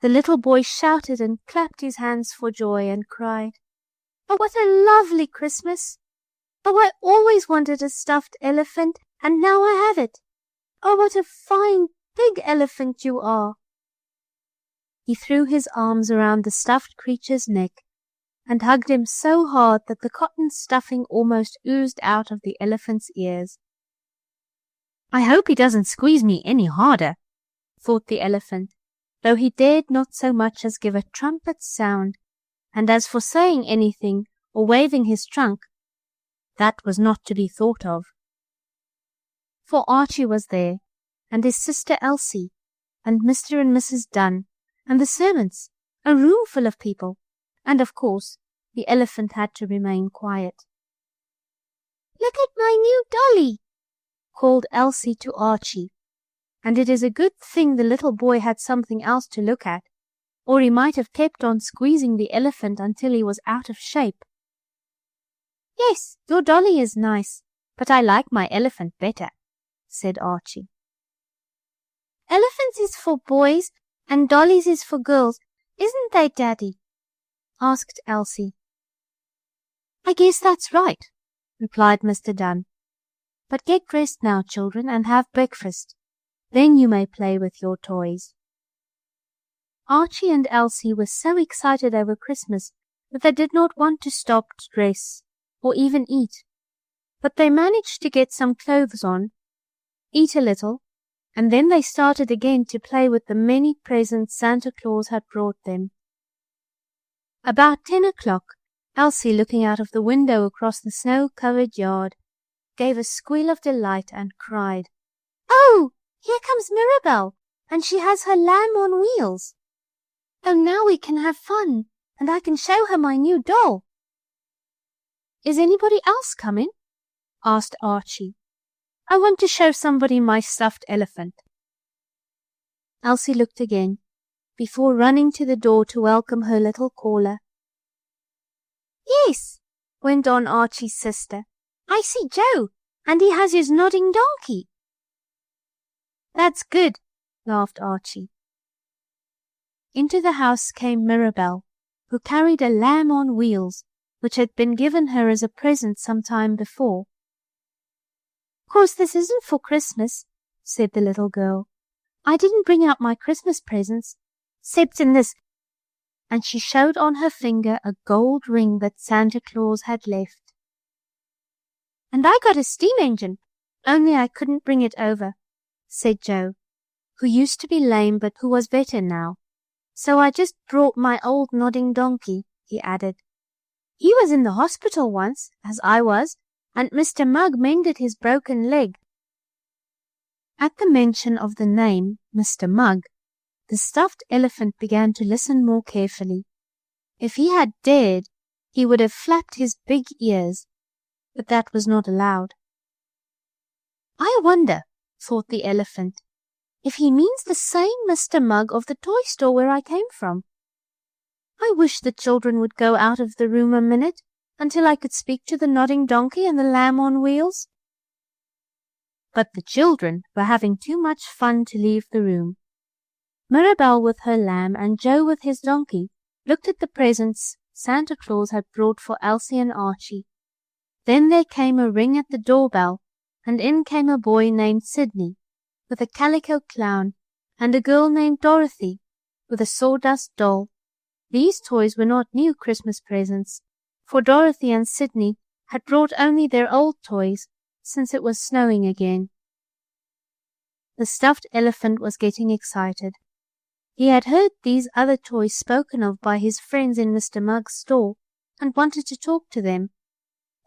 the little boy shouted and clapped his hands for joy and cried, "Oh, what a lovely Christmas! Oh, I always wanted a stuffed elephant, and now I have it. Oh, what a fine big elephant you are!" He threw his arms around the stuffed creature's neck and hugged him so hard that the cotton stuffing almost oozed out of the elephant's ears. "I hope he doesn't squeeze me any harder," thought the elephant, though he dared not so much as give a trumpet sound, and as for saying anything or waving his trunk, that was not to be thought of. For Archie was there, and his sister Elsie, and Mr. and Mrs. Dunn, and the servants, a room full of people, and of course the elephant had to remain quiet. "Look at my new dolly," called Elsie to Archie, and it is a good thing the little boy had something else to look at, or he might have kept on squeezing the elephant until he was out of shape. "Yes, your dolly is nice, but I like my elephant better," said Archie. "Elephants is for boys and dollies is for girls, isn't they, Daddy?" asked Elsie. "I guess that's right," replied Mr. Dunn. "But get dressed now, children, and have breakfast. Then you may play with your toys." Archie and Elsie were so excited over Christmas that they did not want to stop to dress or even eat, but they managed to get some clothes on, eat a little, and then they started again to play with the many presents Santa Claus had brought them. About 10 o'clock, Elsie, looking out of the window across the snow-covered yard, gave a squeal of delight and cried, "Oh, here comes Mirabelle, and she has her lamb on wheels. Oh, now we can have fun, and I can show her my new doll." "Is anybody else coming?" asked Archie. "I want to show somebody my stuffed elephant." Elsie looked again, before running to the door to welcome her little caller. "Yes," went on Archie's sister, "I see Joe, and he has his nodding donkey." "That's good," laughed Archie. Into the house came Mirabelle, who carried a lamb on wheels, which had been given her as a present some time before. "Course this isn't for Christmas," said the little girl. "I didn't bring out my Christmas presents, 'cept in this," and she showed on her finger a gold ring that Santa Claus had left. "And I got a steam engine, only I couldn't bring it over," said Joe, who used to be lame but who was better now. "So I just brought my old nodding donkey," he added. "He was in the hospital once, as I was, and Mr. Mugg mended his broken leg." At the mention of the name Mr. Mugg, the stuffed elephant began to listen more carefully. If he had dared, he would have flapped his big ears, but that was not allowed. "I wonder," thought the elephant, "if he means the same Mr. Mugg of the toy store where I came from. I wish the children would go out of the room a minute, until I could speak to the nodding donkey and the lamb on wheels. But the children were having too much fun to leave the room. Mirabel with her lamb and Joe with his donkey looked at the presents Santa Claus had brought for Elsie and Archie. Then there came a ring at the doorbell, and in came a boy named Sidney, with a calico clown, and a girl named Dorothy, with a sawdust doll. These toys were not new Christmas presents, for Dorothy and Sidney had brought only their old toys, since it was snowing again. The stuffed elephant was getting excited. He had heard these other toys spoken of by his friends in Mr. Mug's store, and wanted to talk to them.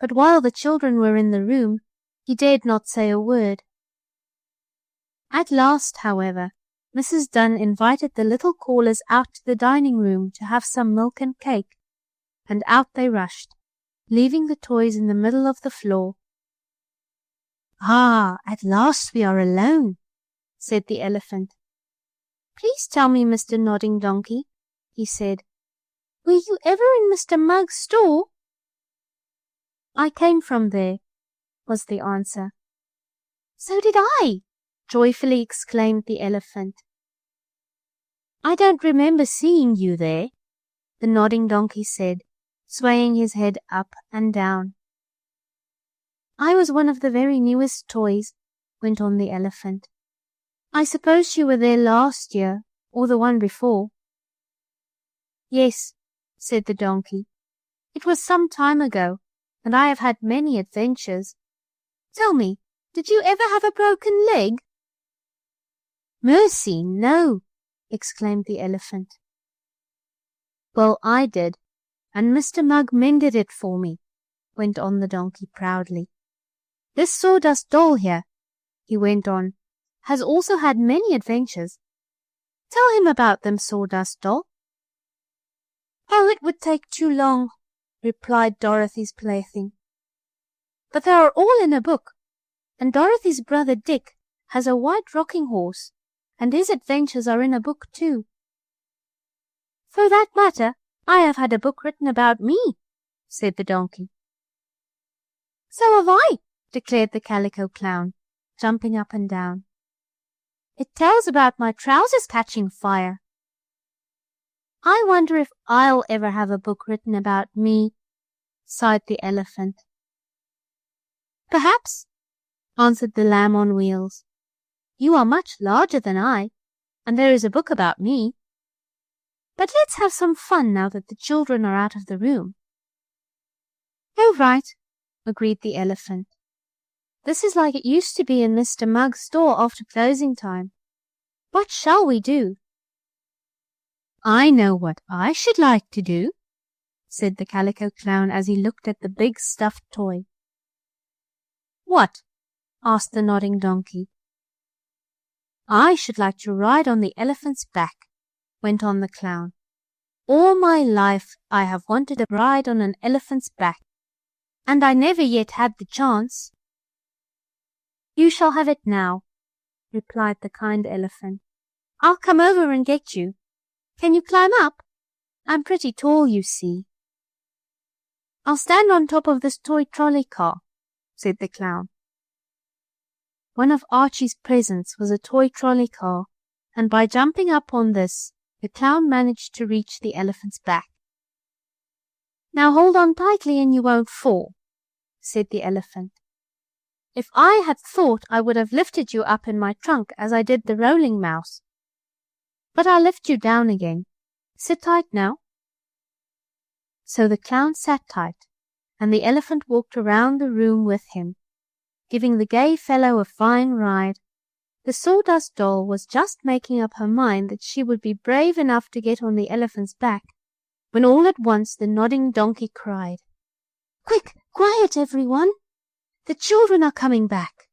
But while the children were in the room, he dared not say a word. At last, however, Mrs. Dunn invited the little callers out to the dining room to have some milk and cake, and out they rushed, leaving the toys in the middle of the floor. "Ah, at last we are alone," said the elephant. "Please tell me, Mr. Nodding Donkey," he said, "were you ever in Mr. Mug's store?" "I came from there," was the answer. "So did I," joyfully exclaimed the elephant. "I don't remember seeing you there," the Nodding Donkey said, swaying his head up and down. "I was one of the very newest toys," went on the elephant. "I suppose you were there last year, or the one before." "Yes," said the donkey. "It was some time ago, and I have had many adventures. Tell me, did you ever have a broken leg?" "Mercy, no!" exclaimed the elephant. "Well, I did, and Mr. Mug mended it for me," went on the donkey proudly. "This sawdust doll here," he went on, "has also had many adventures. Tell him about them, Sawdust Doll." "Oh, it would take too long," replied Dorothy's plaything. "But they are all in a book, and Dorothy's brother Dick has a white rocking horse, and his adventures are in a book too. For that matter, I have had a book written about me," said the donkey. "So have I," declared the Calico Clown, jumping up and down. "It tells about my trousers catching fire." "I wonder if I'll ever have a book written about me," sighed the elephant. "Perhaps," answered the lamb on wheels. "You are much larger than I, and there is a book about me. But let's have some fun now that the children are out of the room." "Oh, right," agreed the elephant. "This is like it used to be in Mr. Mug's store after closing time. What shall we do?" "I know what I should like to do," said the Calico Clown as he looked at the big stuffed toy. "What?" asked the Nodding Donkey. "I should like to ride on the elephant's back," went on the clown. "All my life I have wanted to ride on an elephant's back, and I never yet had the chance." "You shall have it now," replied the kind elephant. "I'll come over and get you. Can you climb up? I'm pretty tall, you see." "I'll stand on top of this toy trolley car," said the clown. One of Archie's presents was a toy trolley car, and by jumping up on this, the clown managed to reach the elephant's back. "Now hold on tightly and you won't fall," said the elephant. "If I had thought, I would have lifted you up in my trunk as I did the rolling mouse. But I'll lift you down again. Sit tight now." So the clown sat tight, and the elephant walked around the room with him, giving the gay fellow a fine ride. The Sawdust Doll was just making up her mind that she would be brave enough to get on the elephant's back, when all at once the Nodding Donkey cried, "Quick, quiet, everyone! The children are coming back."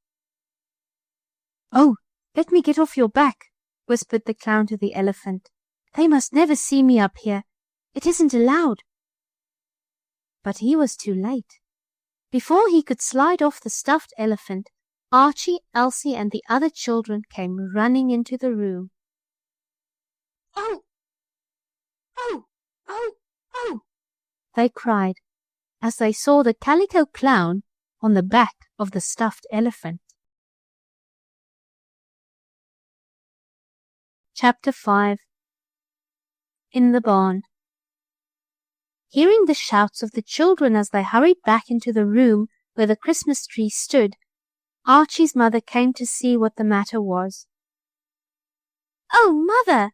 "Oh, let me get off your back," whispered the clown to the elephant. "They must never see me up here. It isn't allowed." But he was too late. Before he could slide off the stuffed elephant, Archie, Elsie, and the other children came running into the room. "Oh! Oh! "Oh, oh!" they cried as they saw the calico clown on the back of the stuffed elephant. Chapter 5. In the barn. Hearing the shouts of the children as they hurried back into the room where the Christmas tree stood, Archie's mother came to see what the matter was. "Oh, Mother!"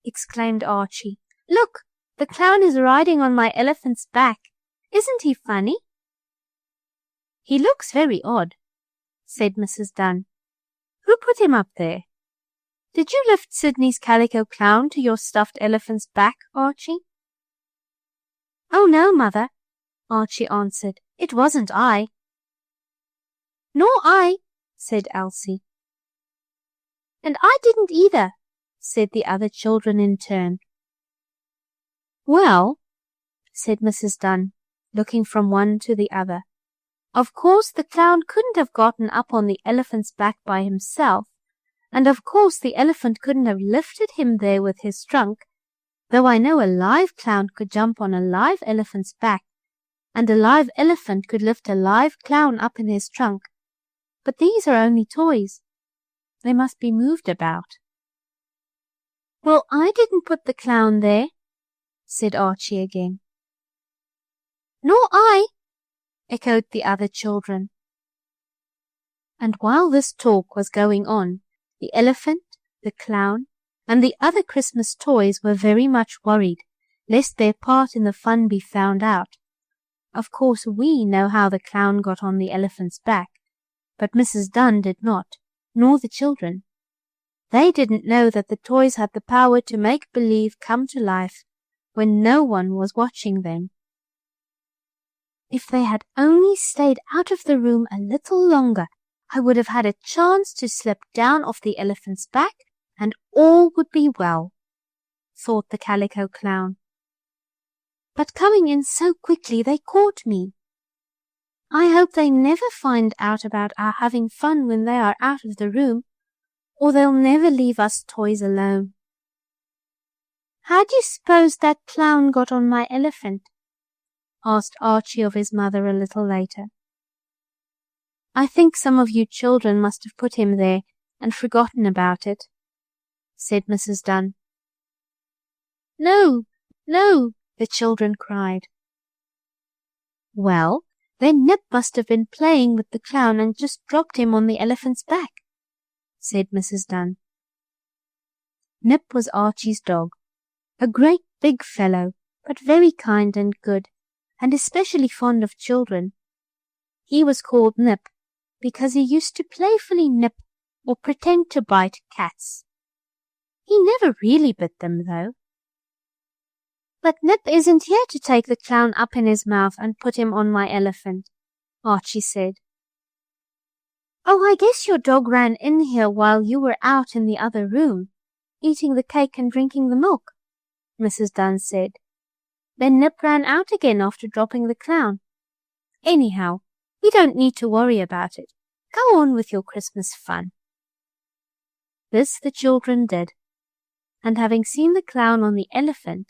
exclaimed Archie. "Look, the clown is riding on my elephant's back. Isn't he funny?" "He looks very odd," said Mrs. Dunn. "Who put him up there? Did you lift Sydney's calico clown to your stuffed elephant's back, Archie?" "Oh, no, Mother," Archie answered. "It wasn't I." "Nor I," said Elsie. "And I didn't either," said the other children in turn. "Well," said Mrs. Dunn, looking from one to the other, "of course the clown couldn't have gotten up on the elephant's back by himself, and of course the elephant couldn't have lifted him there with his trunk, though I know a live clown could jump on a live elephant's back, and a live elephant could lift a live clown up in his trunk. But these are only toys. They must be moved about." "Well, I didn't put the clown there," said Archie again. "Nor I," echoed the other children. And while this talk was going on, the elephant, the clown, and the other Christmas toys were very much worried lest their part in the fun be found out. Of course we know how the clown got on the elephant's back, but Mrs. Dunn did not, nor the children. They didn't know that the toys had the power to make believe come to life when no one was watching them. "If they had only stayed out of the room a little longer, I would have had a chance to slip down off the elephant's back, and all would be well," thought the calico clown. "But coming in so quickly they caught me. I hope they never find out about our having fun when they are out of the room, or they'll never leave us toys alone." "How do you suppose that clown got on my elephant?" asked Archie of his mother a little later. "I think some of you children must have put him there and forgotten about it," said Mrs. Dunn. "No, no," the children cried. "Well, then Nip must have been playing with the clown and just dropped him on the elephant's back," said Mrs. Dunn. Nip was Archie's dog, a great big fellow, but very kind and good, and especially fond of children. He was called Nip because he used to playfully nip or pretend to bite cats. He never really bit them, though. "But Nip isn't here to take the clown up in his mouth and put him on my elephant," Archie said. "Oh, I guess your dog ran in here while you were out in the other room, eating the cake and drinking the milk," Mrs. Dunn said. "Then Nip ran out again after dropping the clown. Anyhow, we don't need to worry about it. Go on with your Christmas fun." This the children did, and having seen the clown on the elephant,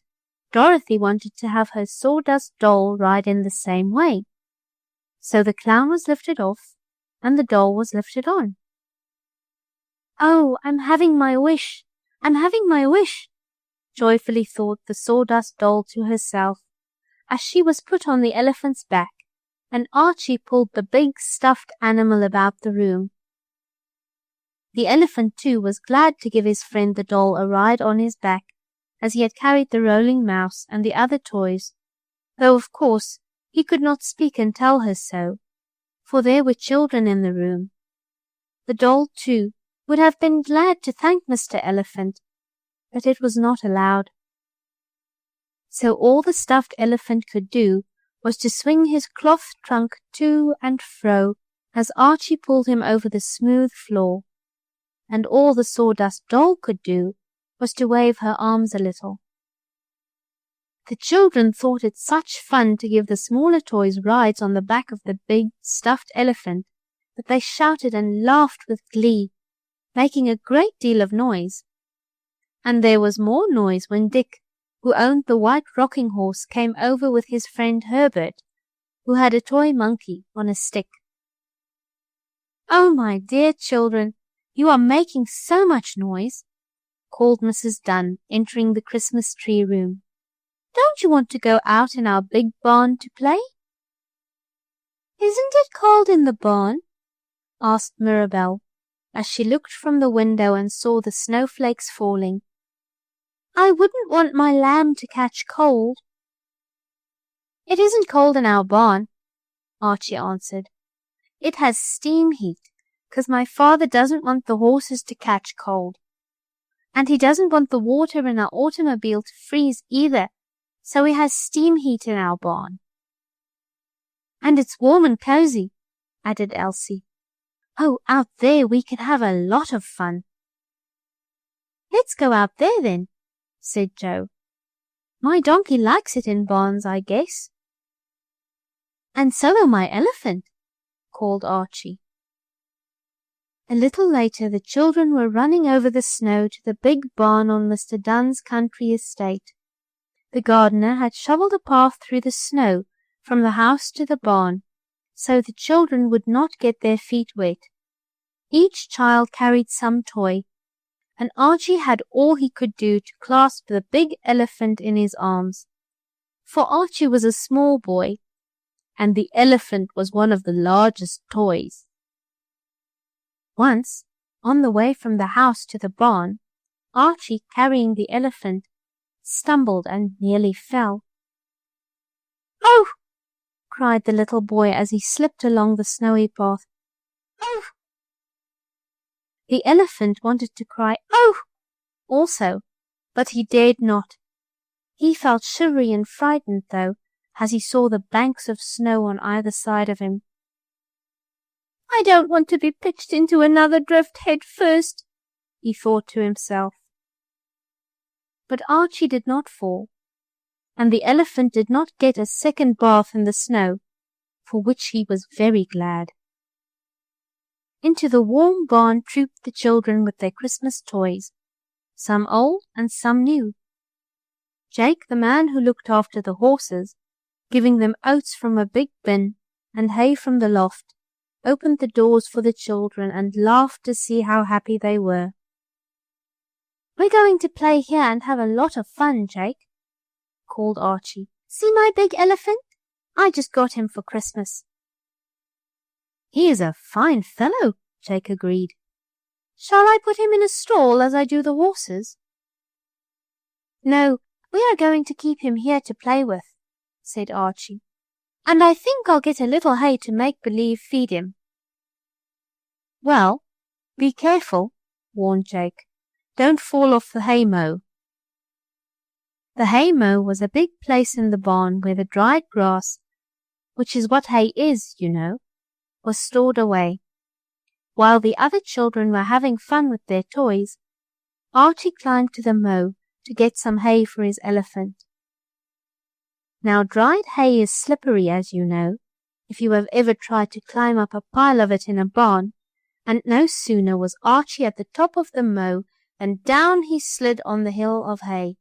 Dorothy wanted to have her sawdust doll ride in the same way. So the clown was lifted off, and the doll was lifted on. "Oh, I'm having my wish! I'm having my wish!" joyfully thought the sawdust doll to herself, as she was put on the elephant's back, and Archie pulled the big stuffed animal about the room. The elephant, too, was glad to give his friend the doll a ride on his back, as he had carried the rolling mouse and the other toys, though of course he could not speak and tell her so, for there were children in the room. The doll, too, would have been glad to thank Mr. Elephant, but it was not allowed. So all the stuffed elephant could do was to swing his cloth trunk to and fro as Archie pulled him over the smooth floor, and all the sawdust doll could do was to wave her arms a little. The children thought it such fun to give the smaller toys rides on the back of the big stuffed elephant that they shouted and laughed with glee, making a great deal of noise. And there was more noise when Dick, who owned the white rocking horse, came over with his friend Herbert, who had a toy monkey on a stick. "Oh, my dear children, you are making so much noise," called Mrs. Dunn, entering the Christmas tree room. "Don't you want to go out in our big barn to play?" "Isn't it cold in the barn?" asked Mirabel, as she looked from the window and saw the snowflakes falling. "I wouldn't want my lamb to catch cold." "It isn't cold in our barn," Archie answered. "It has steam heat, 'cause my father doesn't want the horses to catch cold. And he doesn't want the water in our automobile to freeze either, so he has steam heat in our barn." "And it's warm and cozy," added Elsie. "Oh, out there we can have a lot of fun." "Let's go out there then," said Joe. "My donkey likes it in barns, I guess." "And so will my elephant," called Archie. A little later the children were running over the snow to the big barn on Mr. Dunn's country estate. The gardener had shoveled a path through the snow from the house to the barn, so the children would not get their feet wet. Each child carried some toy, and Archie had all he could do to clasp the big elephant in his arms, for Archie was a small boy, and the elephant was one of the largest toys. Once, on the way from the house to the barn, Archie, carrying the elephant, stumbled and nearly fell. "Oh!" cried the little boy as he slipped along the snowy path. "Oh!" The elephant wanted to cry "Oh!" also, but he dared not. He felt shivery and frightened, though, as he saw the banks of snow on either side of him. "I don't want to be pitched into another drift head first," he thought to himself. But Archie did not fall, and the elephant did not get a second bath in the snow, for which he was very glad. Into the warm barn trooped the children with their Christmas toys, some old and some new. Jake, the man who looked after the horses, giving them oats from a big bin and hay from the loft, opened the doors for the children and laughed to see how happy they were. "We're going to play here and have a lot of fun, Jake," called Archie. "See my big elephant? I just got him for Christmas." "He is a fine fellow," Jake agreed. "Shall I put him in a stall as I do the horses?" "No, we are going to keep him here to play with," said Archie. "And I think I'll get a little hay to make believe feed him." "Well, be careful," warned Jake. "Don't fall off the haymow." The haymow was a big place in the barn where the dried grass, which is what hay is, you know, was stored away. While the other children were having fun with their toys, Archie climbed to the mow to get some hay for his elephant. Now, dried hay is slippery, as you know, if you have ever tried to climb up a pile of it in a barn, and no sooner was Archie at the top of the mow than down he slid on the hill of hay.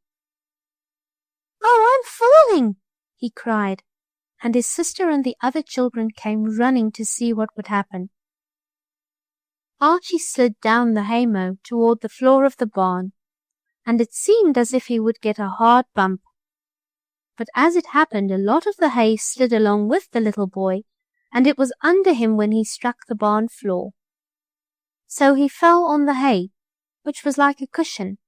"Oh, I'm falling!" he cried, and his sister and the other children came running to see what would happen. Archie slid down the haymow toward the floor of the barn, and it seemed as if he would get a hard bump. But as it happened, a lot of the hay slid along with the little boy, and it was under him when he struck the barn floor. So he fell on the hay, which was like a cushion,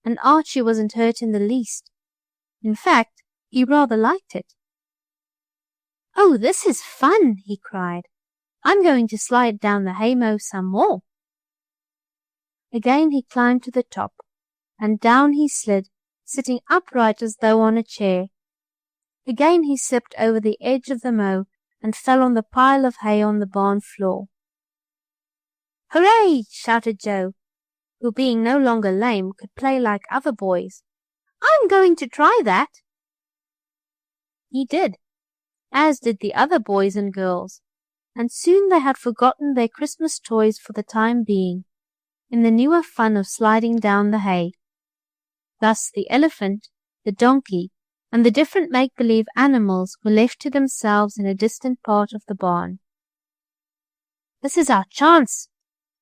and Archie wasn't hurt in the least. In fact, he rather liked it. "Oh, this is fun!" he cried. "I'm going to slide down the haymow some more." Again he climbed to the top, and down he slid, sitting upright as though on a chair. Again he slipped over the edge of the mow and fell on the pile of hay on the barn floor. "Hooray!" shouted Joe, who, being no longer lame, could play like other boys. "I'm going to try that." He did, as did the other boys and girls, and soon they had forgotten their Christmas toys for the time being, in the newer fun of sliding down the hay. Thus the elephant, the donkey, and the different make-believe animals were left to themselves in a distant part of the barn. "This is our chance,"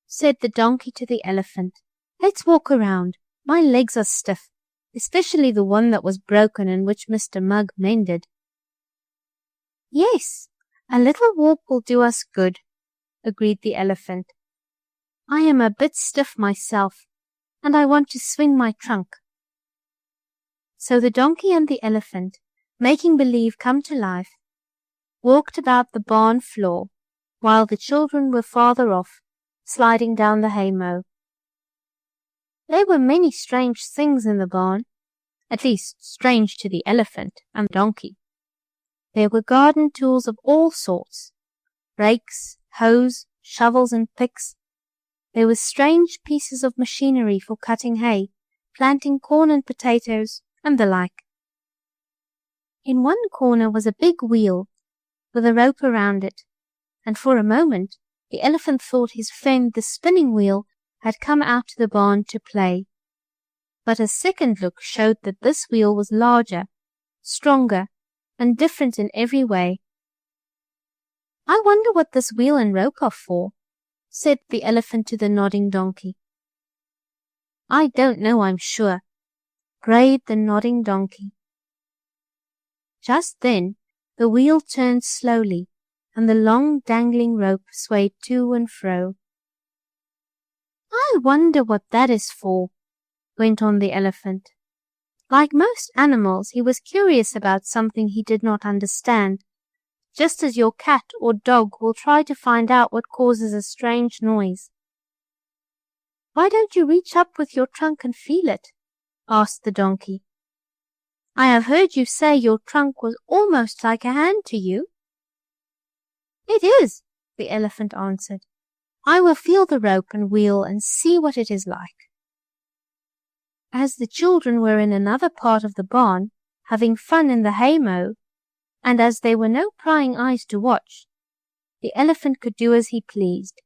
said the donkey to the elephant. "Let's walk around. My legs are stiff, especially the one that was broken and which Mr. Mugg mended." "Yes, a little walk will do us good," agreed the elephant. "I am a bit stiff myself, and I want to swing my trunk." So the donkey and the elephant, making believe come to life, walked about the barn floor, while the children were farther off, sliding down the haymow. There were many strange things in the barn, at least strange to the elephant and the donkey. There were garden tools of all sorts, rakes, hoes, shovels, and picks. There were strange pieces of machinery for cutting hay, planting corn and potatoes, and the like. In one corner was a big wheel with a rope around it, and for a moment the elephant thought his friend the spinning wheel had come out to the barn to play. But a second look showed that this wheel was larger, stronger, and different in every way. "I wonder what this wheel and rope are for," said the elephant to the nodding donkey. "I don't know, I'm sure," brayed the nodding donkey. Just then the wheel turned slowly, and the long dangling rope swayed to and fro. "I wonder what that is for," went on the elephant. Like most animals, he was curious about something he did not understand, just as your cat or dog will try to find out what causes a strange noise. "Why don't you reach up with your trunk and feel it?" asked the donkey. "I have heard you say your trunk was almost like a hand to you." "It is," the elephant answered. "I will feel the rope and wheel and see what it is like." As the children were in another part of the barn, having fun in the haymow, and as there were no prying eyes to watch, the elephant could do as he pleased.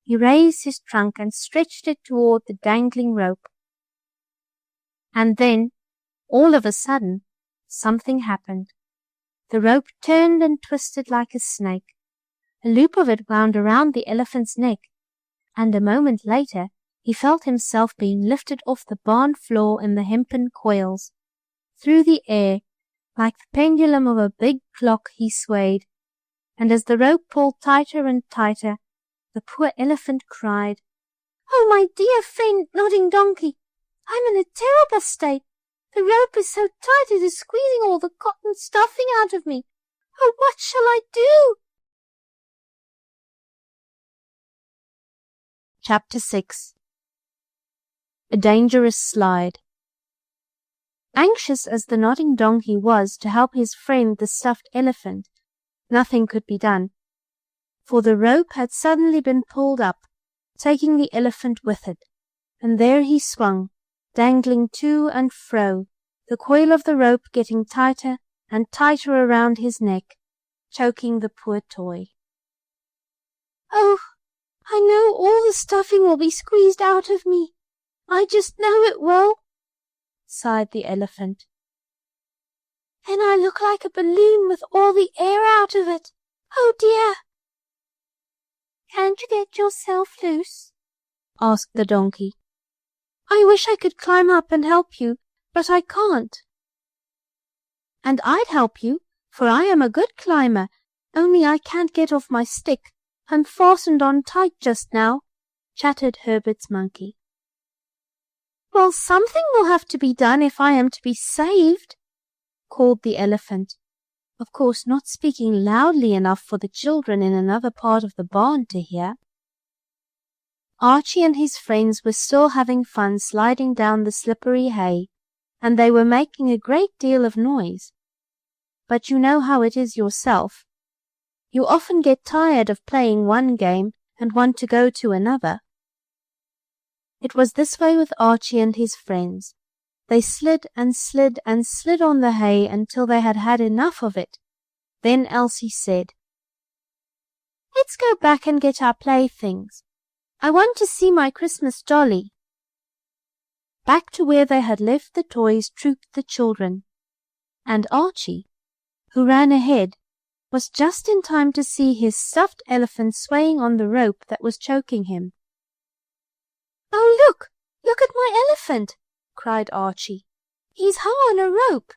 He raised his trunk and stretched it toward the dangling rope. And then, all of a sudden, something happened. The rope turned and twisted like a snake. A loop of it wound around the elephant's neck, and a moment later he felt himself being lifted off the barn floor in the hempen coils. Through the air, like the pendulum of a big clock, he swayed, and as the rope pulled tighter and tighter, the poor elephant cried, "Oh, my dear friend Nodding Donkey, I'm in a terrible state. The rope is so tight it is squeezing all the cotton stuffing out of me. Oh, what shall I do?" Chapter 6. A Dangerous Slide. Anxious as the nodding donkey was to help his friend the stuffed elephant, nothing could be done, for the rope had suddenly been pulled up, taking the elephant with it, and there he swung, dangling to and fro, the coil of the rope getting tighter and tighter around his neck, choking the poor toy. "Oh, I know all the stuffing will be squeezed out of me. I just know it will," sighed the elephant. "Then I look like a balloon with all the air out of it. Oh dear!" "Can't you get yourself loose?" asked the donkey. "I wish I could climb up and help you, but I can't." "And I'd help you, for I am a good climber, only I can't get off my stick. I'm fastened on tight just now," chattered Herbert's monkey. "Well, something will have to be done if I am to be saved," called the elephant, of course not speaking loudly enough for the children in another part of the barn to hear. Archie and his friends were still having fun sliding down the slippery hay, and they were making a great deal of noise. But you know how it is yourself. You often get tired of playing one game and want to go to another. It was this way with Archie and his friends. They slid and slid and slid on the hay until they had had enough of it. Then Elsie said, "Let's go back and get our playthings. I want to see my Christmas dolly." Back to where they had left the toys trooped the children, and Archie, who ran ahead, was just in time to see his stuffed elephant swaying on the rope that was choking him. "Oh, look! Look at my elephant!" cried Archie. "He's hung on a rope.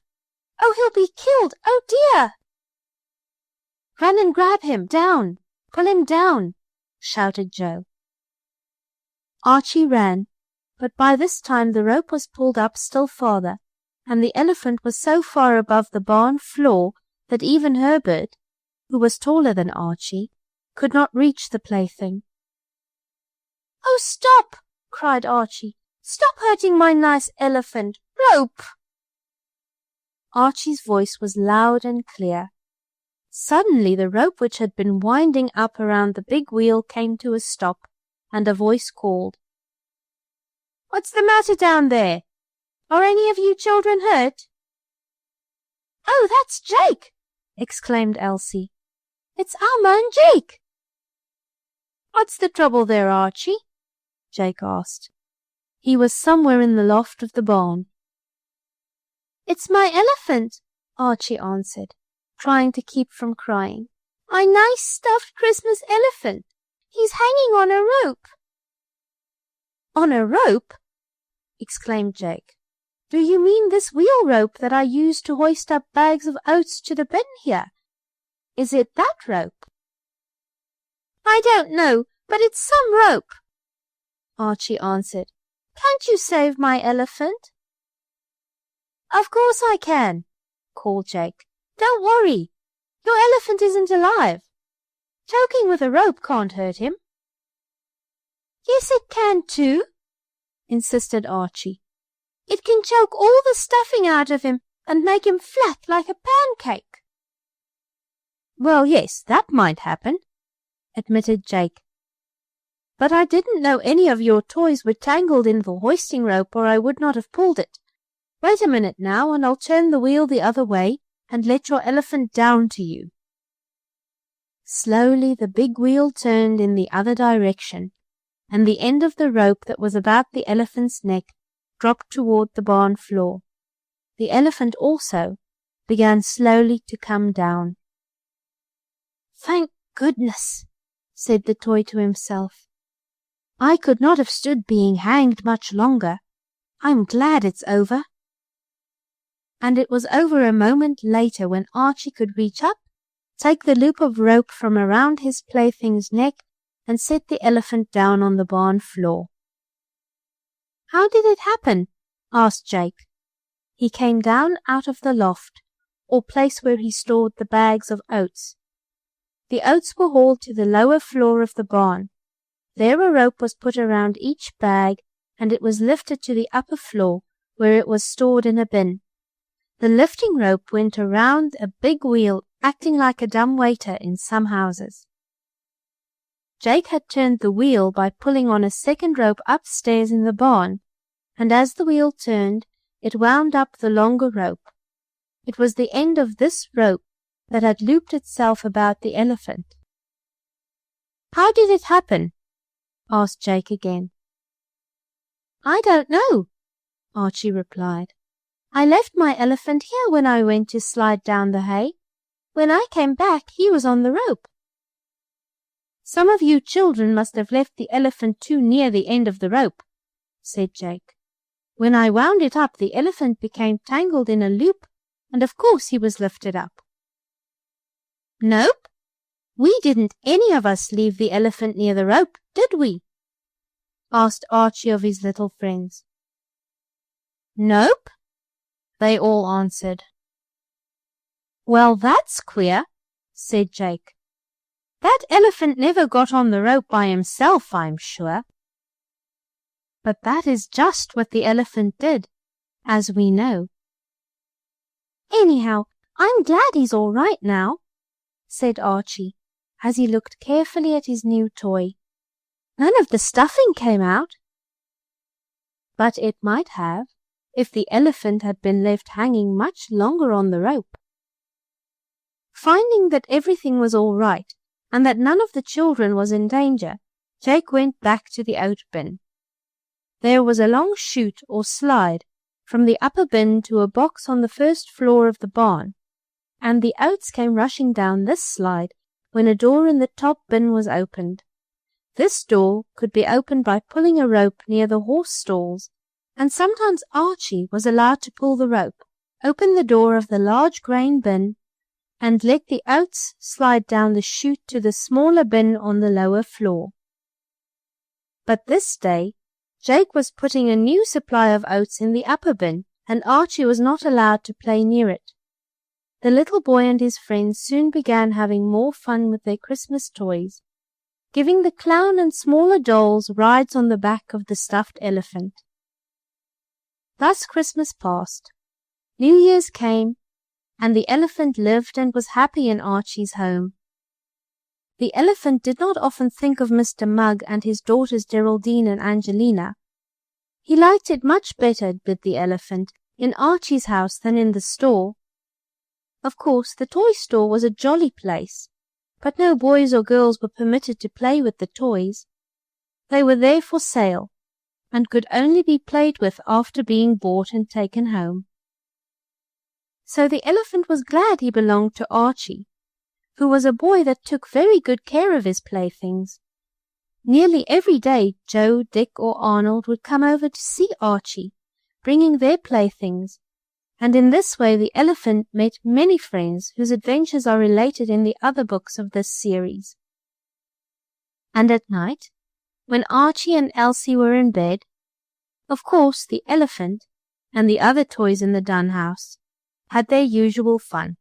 Oh, he'll be killed! Oh, dear!" "Run and grab him! Down! Pull him down!" shouted Joe. Archie ran, but by this time the rope was pulled up still farther, and the elephant was so far above the barn floor that even Herbert, who was taller than Archie, could not reach the plaything. "Oh, stop!" cried Archie. "Stop hurting my nice elephant! Rope!" Archie's voice was loud and clear. Suddenly the rope which had been winding up around the big wheel came to a stop, and a voice called, "What's the matter down there? Are any of you children hurt?" "Oh, that's Jake!" exclaimed Elsie. "It's our man Jake!" "What's the trouble there, Archie?" Jake asked. He was somewhere in the loft of the barn. "It's my elephant," Archie answered, trying to keep from crying. "My nice stuffed Christmas elephant. He's hanging on a rope." "On a rope?" exclaimed Jake. "Do you mean this wheel rope that I use to hoist up bags of oats to the bin here? Is it that rope?" "I don't know, but it's some rope," Archie answered. "Can't you save my elephant?" "Of course I can," called Jake. "Don't worry. Your elephant isn't alive. Choking with a rope can't hurt him." "Yes, it can too," insisted Archie. "It can choke all the stuffing out of him and make him flat like a pancake." "Well, yes, that might happen," admitted Jake. "But I didn't know any of your toys were tangled in the hoisting rope, or I would not have pulled it. Wait a minute now, and I'll turn the wheel the other way and let your elephant down to you." Slowly the big wheel turned in the other direction, and the end of the rope that was about the elephant's neck dropped toward the barn floor. The elephant also began slowly to come down. "Thank goodness," said the toy to himself. "I could not have stood being hanged much longer. I'm glad it's over." And it was over a moment later when Archie could reach up, take the loop of rope from around his plaything's neck, and set the elephant down on the barn floor. "How did it happen?" asked Jake. He came down out of the loft, or place where he stored the bags of oats. The oats were hauled to the lower floor of the barn. There a rope was put around each bag, and it was lifted to the upper floor, where it was stored in a bin. The lifting rope went around a big wheel, acting like a dumbwaiter in some houses. Jake had turned the wheel by pulling on a second rope upstairs in the barn, and as the wheel turned, it wound up the longer rope. It was the end of this rope that had looped itself about the elephant. "How did it happen?" asked Jake again. "I don't know," Archie replied. "I left my elephant here when I went to slide down the hay. When I came back, he was on the rope." "Some of you children must have left the elephant too near the end of the rope," said Jake. "When I wound it up, the elephant became tangled in a loop, and of course he was lifted up." "Nope. We didn't any of us leave the elephant near the rope, did we?" asked Archie of his little friends. "Nope," they all answered. "Well, that's queer," said Jake. "That elephant never got on the rope by himself, I'm sure." But that is just what the elephant did, as we know. "Anyhow, I'm glad he's all right now," said Archie, as he looked carefully at his new toy. "None of the stuffing came out." But it might have, if the elephant had been left hanging much longer on the rope. Finding that everything was all right, and that none of the children was in danger, Jake went back to the oat bin. there was a long chute or slide from the upper bin to a box on the first floor of the barn, and the oats came rushing down this slide when a door in the top bin was opened. This door could be opened by pulling a rope near the horse stalls, and sometimes Archie was allowed to pull the rope, open the door of the large grain bin, and let the oats slide down the chute to the smaller bin on the lower floor. But this day, Jake was putting a new supply of oats in the upper bin, and Archie was not allowed to play near it. The little boy and his friends soon began having more fun with their Christmas toys, giving the clown and smaller dolls rides on the back of the stuffed elephant. Thus Christmas passed. New Year's came, and the elephant lived and was happy in Archie's home. The elephant did not often think of Mr. Mugg and his daughters Geraldine and Angelina. He liked it much better, did the elephant, in Archie's house than in the store. Of course, the toy store was a jolly place, but no boys or girls were permitted to play with the toys. They were there for sale, and could only be played with after being bought and taken home. So the elephant was glad he belonged to Archie, who was a boy that took very good care of his playthings. Nearly every day Joe, Dick, or Arnold would come over to see Archie, bringing their playthings, and in this way the elephant met many friends whose adventures are related in the other books of this series. And at night, when Archie and Elsie were in bed, of course the elephant and the other toys in the Dunn house had their usual fun.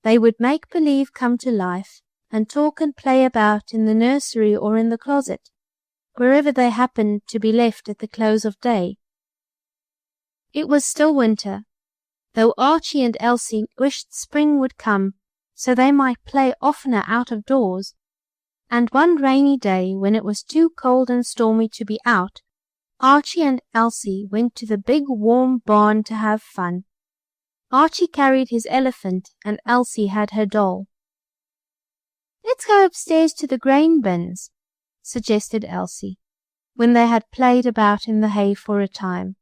They would make believe come to life and talk and play about in the nursery or in the closet, wherever they happened to be left at the close of day. It was still winter, though Archie and Elsie wished spring would come so they might play oftener out of doors, and one rainy day when it was too cold and stormy to be out, Archie and Elsie went to the big warm barn to have fun. Archie carried his elephant and Elsie had her doll. "Let's go upstairs to the grain bins," suggested Elsie, when they had played about in the hay for a time.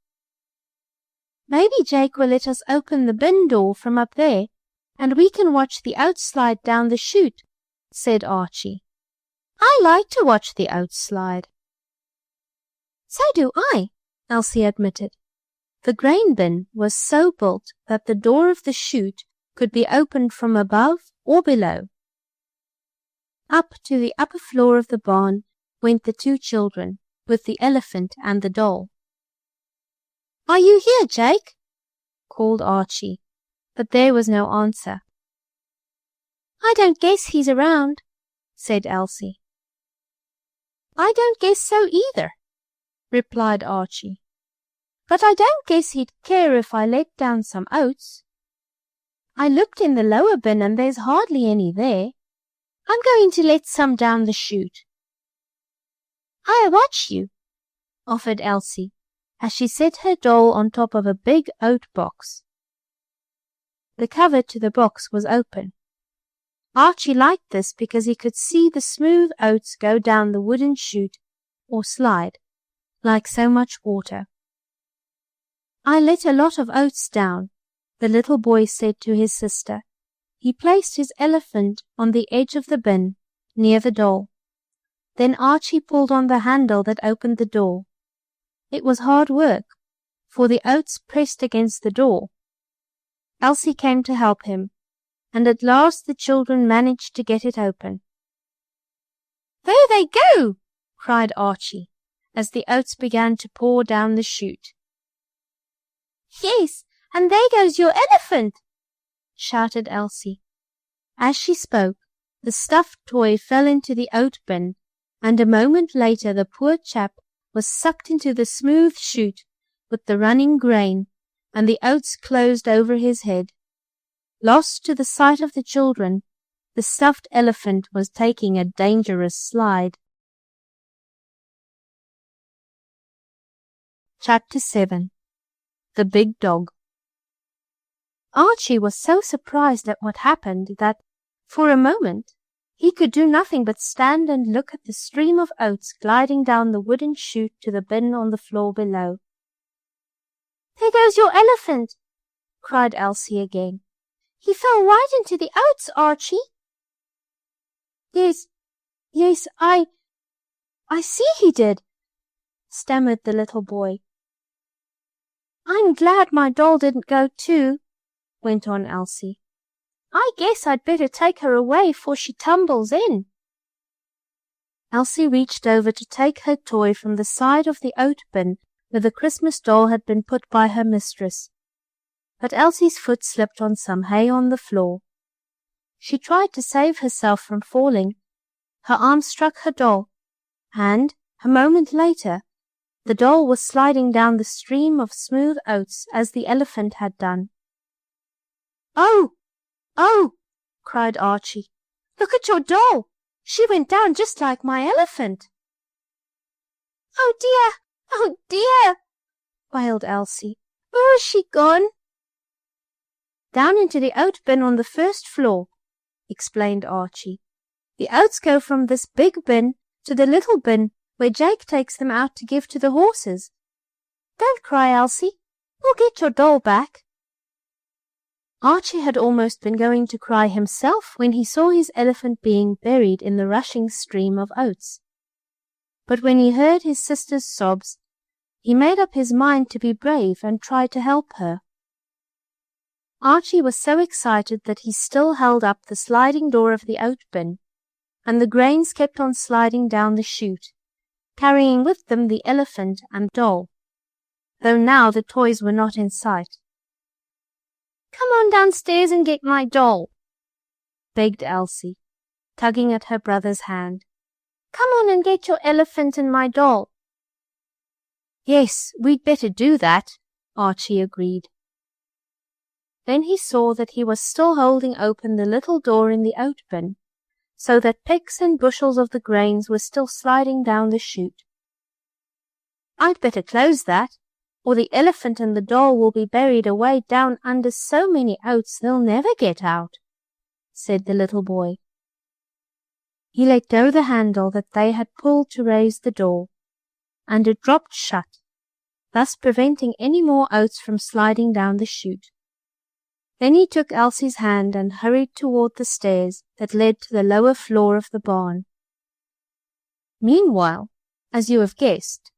"Maybe Jake will let us open the bin door from up there, and we can watch the oats slide down the chute," said Archie. "I like to watch the oats slide." "So do I," Elsie admitted. The grain bin was so built that the door of the chute could be opened from above or below. Up to the upper floor of the barn went the two children, with the elephant and the doll. "Are you here, Jake?" called Archie, but there was no answer. "I don't guess he's around," said Elsie. "I don't guess so either," replied Archie. "But I don't guess he'd care if I let down some oats. I looked in the lower bin and there's hardly any there. I'm going to let some down the chute." "I'll watch you," offered Elsie, as she set her doll on top of a big oat box. The cover to the box was open. Archie liked this because he could see the smooth oats go down the wooden chute, or slide, like so much water. "I let a lot of oats down," the little boy said to his sister. He placed his elephant on the edge of the bin, near the doll. Then Archie pulled on the handle that opened the door. It was hard work, for the oats pressed against the door. Elsie came to help him, and at last the children managed to get it open. "There they go!" cried Archie, as the oats began to pour down the chute. "Yes, and there goes your elephant!" shouted Elsie. As she spoke, the stuffed toy fell into the oat bin, and a moment later the poor chap was sucked into the smooth chute with the running grain, and the oats closed over his head. Lost to the sight of the children, the stuffed elephant was taking a dangerous slide. Chapter 7. The Big Dog. Archie was so surprised at what happened that, for a moment, He could do nothing but stand and look at the stream of oats gliding down the wooden chute to the bin on the floor below. "There goes your elephant!" cried Elsie again. "He fell right into the oats, Archie." Yes, I see he did," stammered the little boy. "I'm glad my doll didn't go too," went on Elsie. "I guess I'd better take her away 'fore she tumbles in." Elsie reached over to take her toy from the side of the oat bin where the Christmas doll had been put by her mistress. But Elsie's foot slipped on some hay on the floor. She tried to save herself from falling. Her arm struck her doll, and, a moment later, the doll was sliding down the stream of smooth oats as the elephant had done. "Oh! Oh!" cried Archie. "Look at your doll! She went down just like my elephant." "Oh dear! Oh dear!" wailed Elsie. "Where is she gone?" "Down into the oat bin on the first floor," explained Archie. "The oats go from this big bin to the little bin where Jake takes them out to give to the horses. Don't cry, Elsie. We'll get your doll back." Archie had almost been going to cry himself when he saw his elephant being buried in the rushing stream of oats. But when he heard his sister's sobs, he made up his mind to be brave and try to help her. Archie was so excited that he still held up the sliding door of the oat bin, and the grains kept on sliding down the chute, carrying with them the elephant and doll, though now the toys were not in sight. "Come on downstairs and get my doll," begged Elsie, tugging at her brother's hand. "Come on and get your elephant and my doll." "Yes, we'd better do that," Archie agreed. Then he saw that he was still holding open the little door in the oat bin, so that pecks and bushels of the grains were still sliding down the chute. "I'd better close that, or the elephant and the doll will be buried away down under so many oats they'll never get out," said the little boy. He let go the handle that they had pulled to raise the door, and it dropped shut, thus preventing any more oats from sliding down the chute. Then he took Elsie's hand and hurried toward the stairs that led to the lower floor of the barn. Meanwhile, as you have guessed,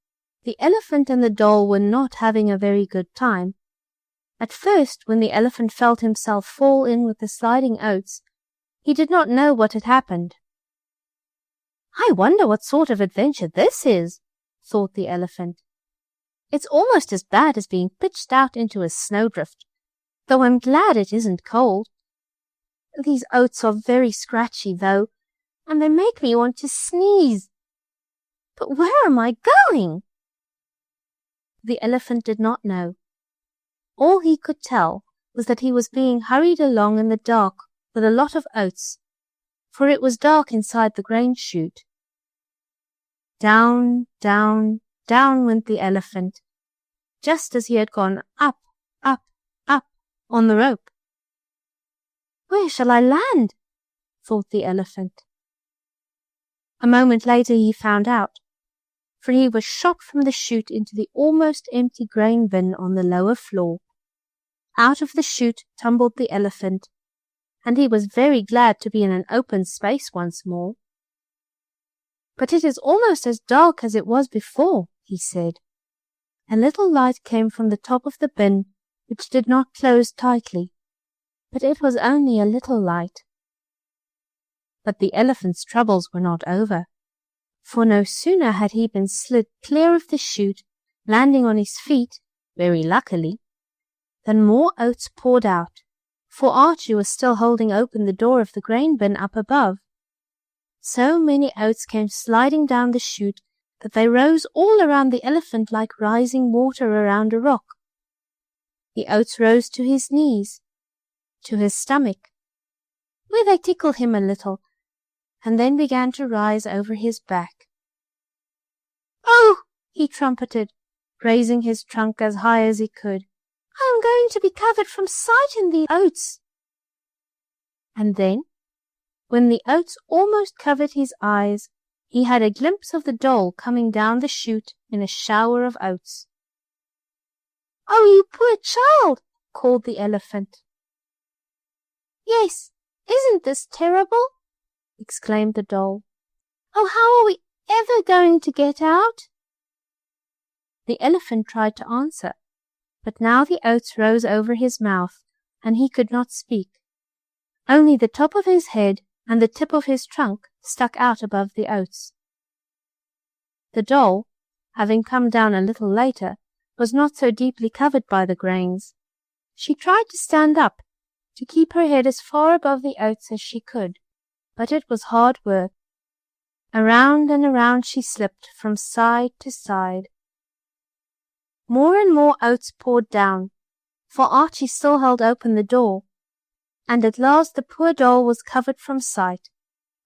the elephant and the doll were not having a very good time. At first, when the elephant felt himself fall in with the sliding oats, he did not know what had happened. "I wonder what sort of adventure this is," thought the elephant. "It's almost as bad as being pitched out into a snowdrift, though I'm glad it isn't cold. These oats are very scratchy, though, and they make me want to sneeze. But where am I going?" The elephant did not know. All he could tell was that he was being hurried along in the dark with a lot of oats, for it was dark inside the grain chute. Down, down, down went the elephant, just as he had gone up, up, up on the rope. "Where shall I land?" thought the elephant. A moment later he found out, for he was shot from the chute into the almost empty grain bin on the lower floor. Out of the chute tumbled the elephant, and he was very glad to be in an open space once more. "But it is almost as dark as it was before," he said. A little light came from the top of the bin, which did not close tightly, but it was only a little light. But the elephant's troubles were not over, for no sooner had he been slid clear of the chute, landing on his feet, very luckily, than more oats poured out, for Archie was still holding open the door of the grain bin up above. So many oats came sliding down the chute that they rose all around the elephant like rising water around a rock. The oats rose to his knees, to his stomach, where they tickled him a little, and then began to rise over his back. "Oh!" he trumpeted, raising his trunk as high as he could. "I am going to be covered from sight in the oats." And then, When the oats almost covered his eyes, he had a glimpse of the doll coming down the chute in a shower of oats. "Oh, you poor child!" called the elephant. "Yes, isn't this terrible?" exclaimed the doll. "Oh, how are we ever going to get out?" The elephant tried to answer, but now the oats rose over his mouth, and he could not speak. Only the top of his head and the tip of his trunk stuck out above the oats. The doll, having come down a little later, was not so deeply covered by the grains. She tried to stand up, to keep her head as far above the oats as she could, but it was hard work. Around and around she slipped from side to side. More and more oats poured down, for Archie still held open the door, and at last the poor doll was covered from sight,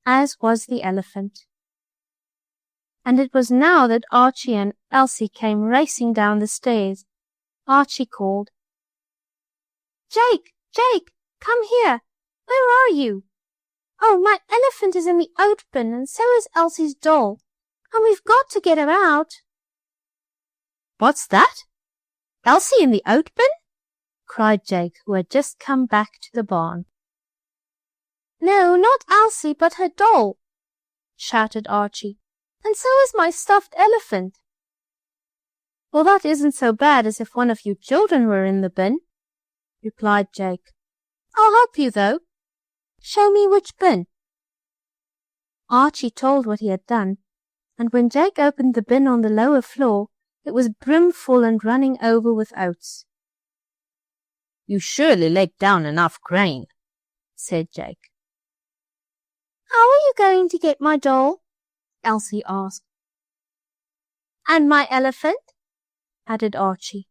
as was the elephant. And it was now that Archie and Elsie came racing down the stairs. Archie called, "Jake, Jake, come here! Where are you? Oh, my elephant is in the oat bin, and so is Elsie's doll, and we've got to get her out." "What's that? Elsie in the oat bin?" cried Jake, who had just come back to the barn. "No, not Elsie, but her doll," shouted Archie, "and so is my stuffed elephant." "Well, that isn't so bad as if one of you children were in the bin," replied Jake. "I'll help you, though. Show me which bin." Archie told what he had done, and when Jake opened the bin on the lower floor, it was brimful and running over with oats. "You surely laid down enough grain," said Jake. "How are you going to get my doll?" Elsie asked. "And my elephant?" added Archie.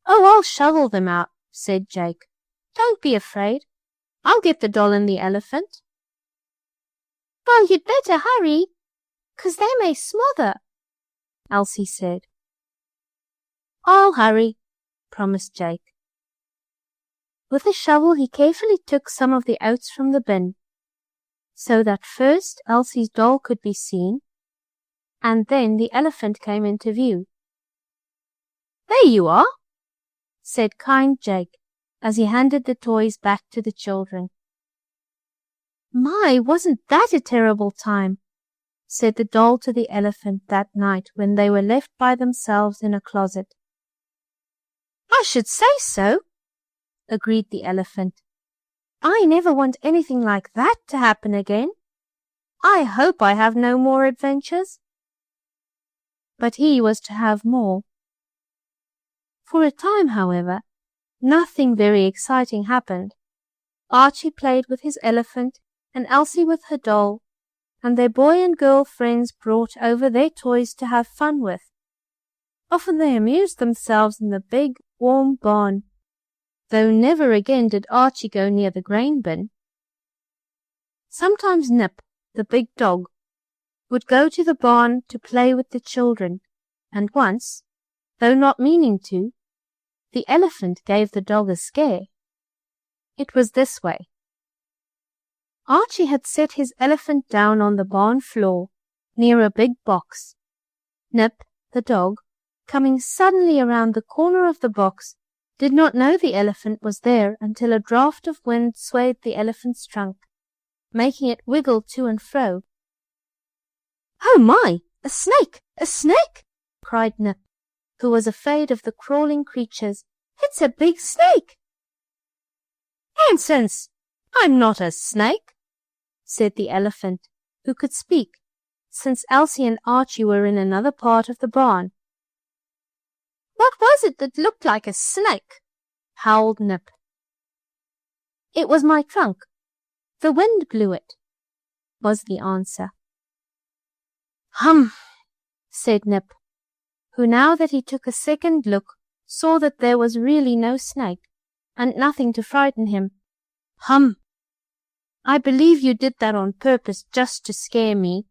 "Oh, I'll shovel them out," said Jake. "Don't be afraid. I'll get the doll and the elephant." "Well, you'd better hurry, 'cause they may smother," Elsie said. "I'll hurry," promised Jake. With a shovel he carefully took some of the oats from the bin, so that first Elsie's doll could be seen, and then the elephant came into view. "There you are," said kind Jake, as he handed the toys back to the children. "My, wasn't that a terrible time?" said the doll to the elephant that night when they were left by themselves in a closet. "I should say so," agreed the elephant. "I never want anything like that to happen again. I hope I have no more adventures." But he was to have more. For a time, however, nothing very exciting happened. Archie played with his elephant and Elsie with her doll, and their boy and girl friends brought over their toys to have fun with. Often they amused themselves in the big, warm barn, though never again did Archie go near the grain bin. Sometimes Nip, the big dog, would go to the barn to play with the children, and once, though not meaning to, the elephant gave the dog a scare. It was this way. Archie had set his elephant down on the barn floor, near a big box. Nip, the dog, coming suddenly around the corner of the box, did not know the elephant was there until a draught of wind swayed the elephant's trunk, making it wiggle to and fro. "Oh my! A snake! A snake!" cried Nip, who was afraid of the crawling creatures. "It's a big snake!" "Nonsense! I'm not a snake," said the elephant, who could speak, since Elsie and Archie were in another part of the barn. "What was it that looked like a snake?" howled Nip. "It was my trunk. The wind blew it," was the answer. "Hum," said Nip, who now that he took a second look saw that there was really no snake, and nothing to frighten him. "Hum. I believe you did that on purpose just to scare me."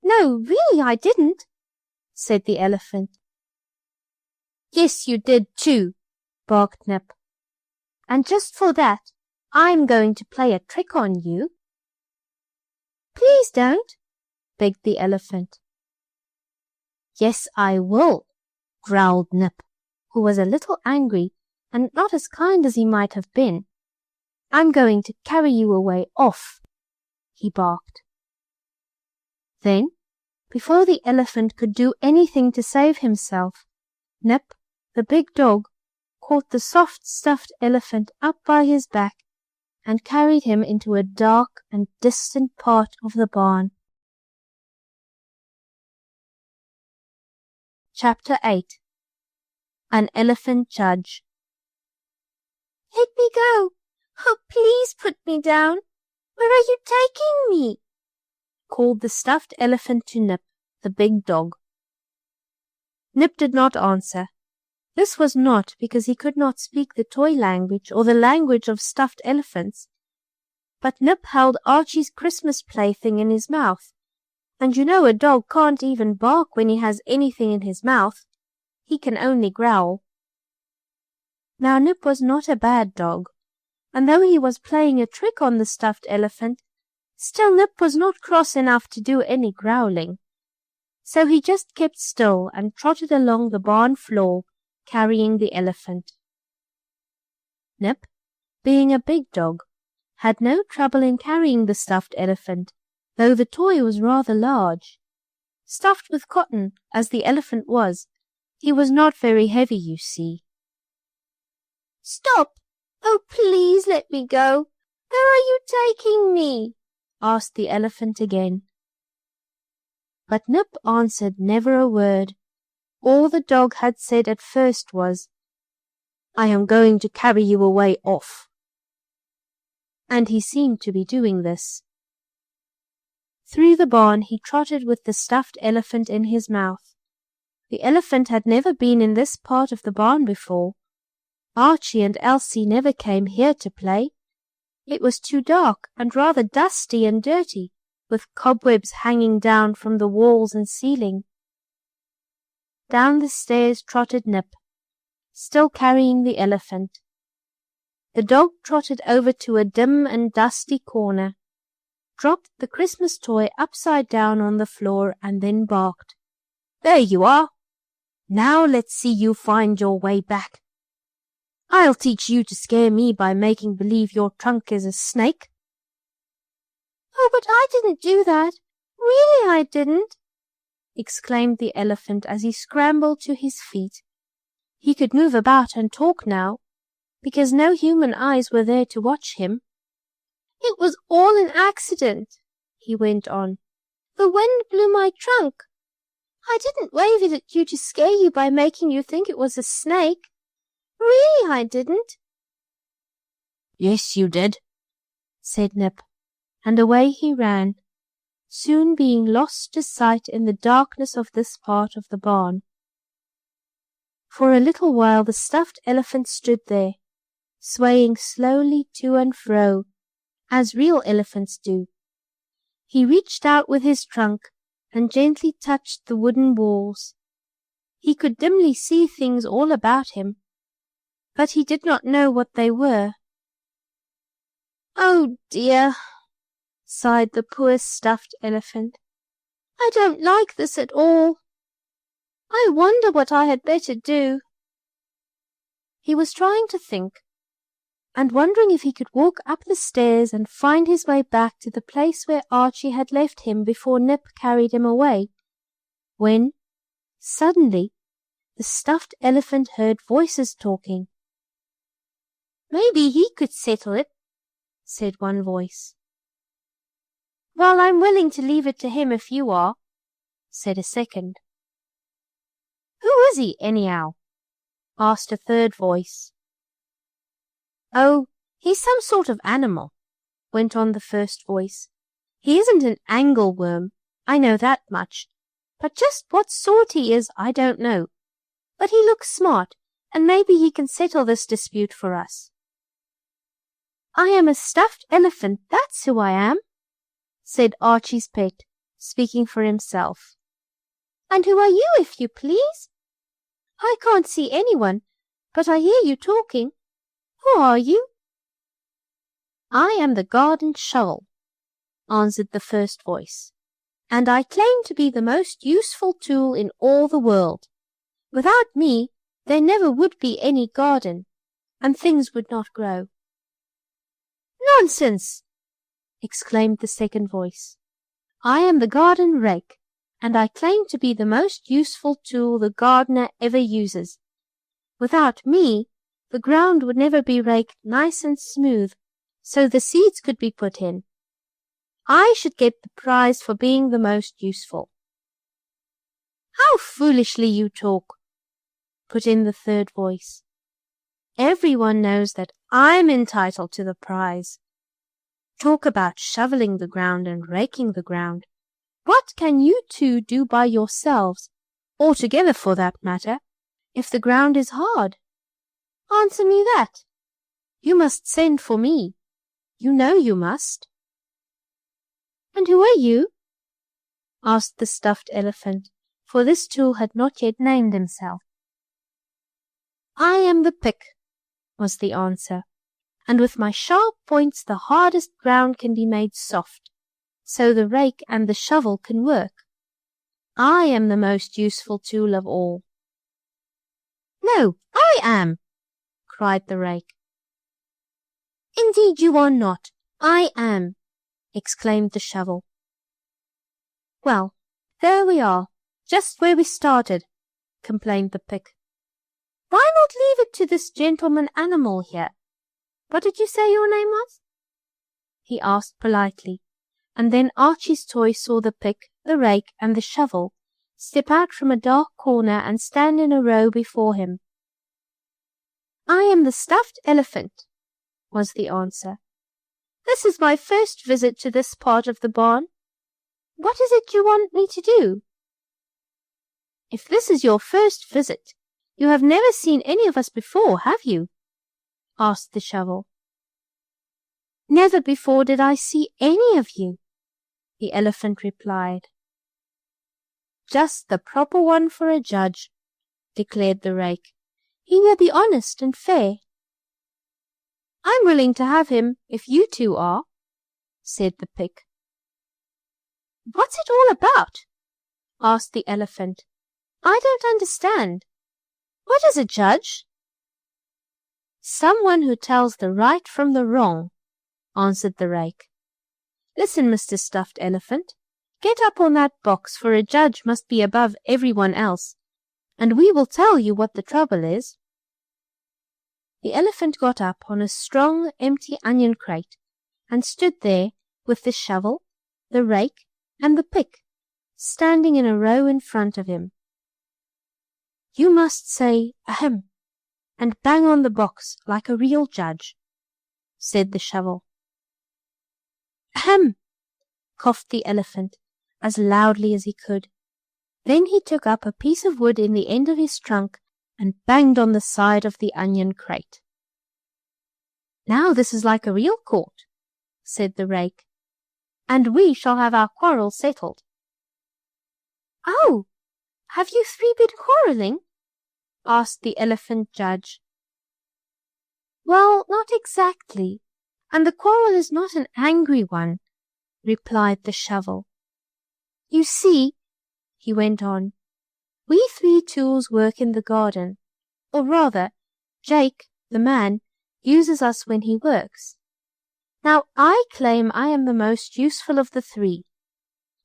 "No, really I didn't," said the elephant. "Yes, you did too," barked Nip. "And just for that, I'm going to play a trick on you." "Please don't," begged the elephant. "Yes, I will," growled Nip, who was a little angry and not as kind as he might have been. "I'm going to carry you away off," he barked. Then, before the elephant could do anything to save himself, Nip, the big dog, caught the soft stuffed elephant up by his back and carried him into a dark and distant part of the barn. Chapter 8. An Elephant Judge. "Let me go! Oh, please put me down! Where are you taking me?" called the stuffed elephant to Nip, the big dog. Nip did not answer. This was not because he could not speak the toy language or the language of stuffed elephants, but Nip held Archie's Christmas plaything in his mouth, and you know a dog can't even bark when he has anything in his mouth. He can only growl. Now Nip was not a bad dog, and though he was playing a trick on the stuffed elephant, still Nip was not cross enough to do any growling. So he just kept still and trotted along the barn floor, carrying the elephant. Nip, being a big dog, had no trouble in carrying the stuffed elephant, though the toy was rather large. Stuffed with cotton, as the elephant was, he was not very heavy, you see. "Stop! Oh, please let me go! Where are you taking me?" asked the elephant again. But Nip answered never a word. All the dog had said at first was, "I am going to carry you away off." And he seemed to be doing this. Through the barn he trotted with the stuffed elephant in his mouth. The elephant had never been in this part of the barn before. Archie and Elsie never came here to play. It was too dark and rather dusty and dirty, with cobwebs hanging down from the walls and ceiling. Down the stairs trotted Nip, still carrying the elephant. The dog trotted over to a dim and dusty corner, dropped the Christmas toy upside down on the floor, and then barked, "There you are! Now let's see you find your way back. I'll teach you to scare me by making believe your trunk is a snake." "Oh, but I didn't do that. Really I didn't," exclaimed the elephant as he scrambled to his feet. He could move about and talk now, because no human eyes were there to watch him. "It was all an accident," he went on. "The wind blew my trunk. I didn't wave it at you to scare you by making you think it was a snake. Really I didn't." "Yes, you did," said Nip, and away he ran, soon being lost to sight in the darkness of this part of the barn. For a little while the stuffed elephant stood there, swaying slowly to and fro, as real elephants do. He reached out with his trunk and gently touched the wooden walls. He could dimly see things all about him, but he did not know what they were. "Oh dear," sighed the poor stuffed elephant. "I don't like this at all. I wonder what I had better do." He was trying to think, and wondering if he could walk up the stairs and find his way back to the place where Archie had left him before Nip carried him away, when, suddenly, the stuffed elephant heard voices talking. "Maybe he could settle it," said one voice. "Well, I'm willing to leave it to him if you are," said a second. "Who is he, anyhow?" asked a third voice. "Oh, he's some sort of animal," went on the first voice. "He isn't an angleworm, I know that much, but just what sort he is I don't know. But he looks smart, and maybe he can settle this dispute for us." "I am a stuffed elephant, that's who I am," said Archie's pet, speaking for himself. "And who are you, if you please? I can't see anyone, but I hear you talking. Who are you?" I am the garden shovel, answered the first voice, and I claim to be the most useful tool in all the world. Without me, there never would be any garden, and things would not grow. Nonsense! exclaimed the second voice. I am the garden rake, and I claim to be the most useful tool the gardener ever uses. Without me, the ground would never be raked nice and smooth, so the seeds could be put in. I should get the prize for being the most useful. How foolishly you talk, put in the third voice. Everyone knows that I'm entitled to the prize. Talk about shoveling the ground and raking the ground. What can you two do by yourselves, or together for that matter, if the ground is hard? Answer me that. You must send for me. You know you must. And who are you? asked the stuffed elephant, for this tool had not yet named himself. I am the pick, was the answer, and with my sharp points the hardest ground can be made soft, so the rake and the shovel can work. I am the most useful tool of all. No, I am, cried the rake. Indeed you are not. I am, exclaimed the shovel. Well, there we are, just where we started, complained the pick. Why not leave it to this gentleman animal here? What did you say your name was? He asked politely, and then Archie's toy saw the pick, the rake, and the shovel step out from a dark corner and stand in a row before him. I am the stuffed elephant, was the answer. This is my first visit to this part of the barn. What is it you want me to do? If this is your first visit, you have never seen any of us before, have you? asked the shovel. Never before did I see any of you, the elephant replied. Just the proper one for a judge, declared the rake. He will be honest and fair. I'm willing to have him if you two are, said the pick. What's it all about? asked the elephant. I don't understand. What is a judge? Someone who tells the right from the wrong, answered the rake. Listen, Mr. Stuffed Elephant, get up on that box, for a judge must be above everyone else, and we will tell you what the trouble is. The elephant got up on a strong, empty onion crate and stood there with the shovel, the rake, and the pick, standing in a row in front of him. You must say ahem, and bang on the box like a real judge, said the shovel. Ahem, coughed the elephant as loudly as he could. Then he took up a piece of wood in the end of his trunk and banged on the side of the onion crate. Now this is like a real court, said the rake, and we shall have our quarrel settled. Oh, have you three been quarrelling? asked the elephant judge. Well, not exactly, and the quarrel is not an angry one, replied the shovel. You see, he went on, we three tools work in the garden, or rather, Jake, the man, uses us when he works. Now I claim I am the most useful of the three.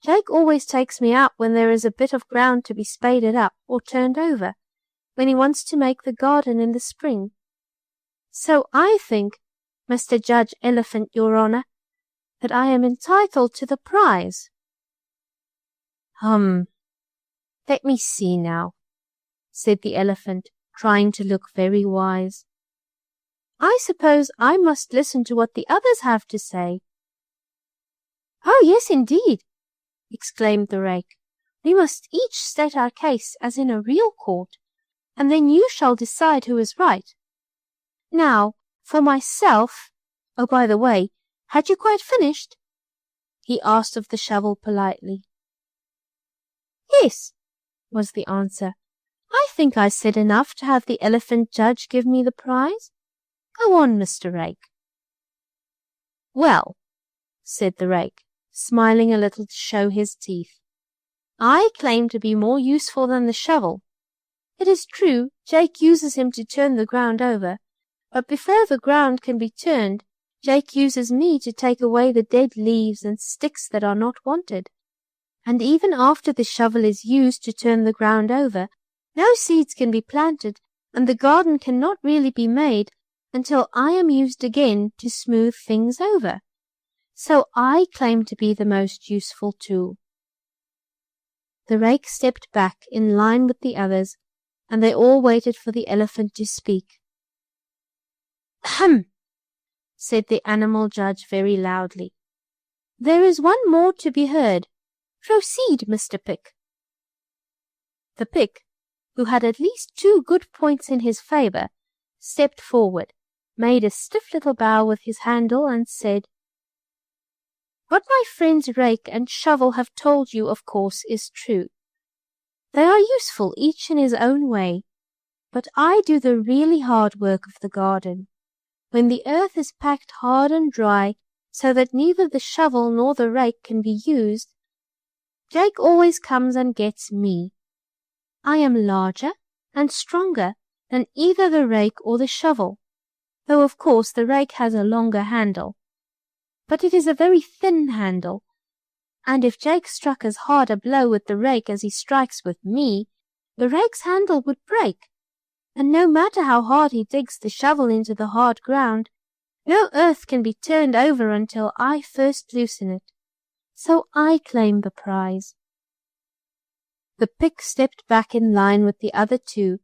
Jake always takes me out when there is a bit of ground to be spaded up or turned over, when he wants to make the garden in the spring. So I think, Mr. Judge Elephant, Your Honour, that I am entitled to the prize. Let me see now, said the elephant, trying to look very wise. I suppose I must listen to what the others have to say. Oh, yes, indeed, exclaimed the rake. We must each state our case as in a real court, and then you shall decide who is right. Now, for myself— oh, by the way, had you quite finished? He asked of the shovel politely. Yes, was the answer. I think I said enough to have the elephant judge give me the prize. Go on, Mr. Rake. Well, said the rake, smiling a little to show his teeth, I claim to be more useful than the shovel. It is true, Jake uses him to turn the ground over, but before the ground can be turned, Jake uses me to take away the dead leaves and sticks that are not wanted. And even after the shovel is used to turn the ground over, no seeds can be planted, and the garden cannot really be made until I am used again to smooth things over. So I claim to be the most useful tool. The rake stepped back in line with the others, and they all waited for the elephant to speak. Ahem, said the animal judge very loudly. There is one more to be heard. Proceed, Mr. Pick. The Pick, who had at least 2 good points in his favour, stepped forward, made a stiff little bow with his handle, and said, What my friends Rake and Shovel have told you, of course, is true. They are useful each in his own way, but I do the really hard work of the garden. When the earth is packed hard and dry, so that neither the shovel nor the rake can be used, Jake always comes and gets me. I am larger and stronger than either the rake or the shovel, though of course the rake has a longer handle. But it is a very thin handle, and if Jake struck as hard a blow with the rake as he strikes with me, the rake's handle would break, and no matter how hard he digs the shovel into the hard ground, no earth can be turned over until I first loosen it. So I claim the prize. The Pick stepped back in line with the other 2.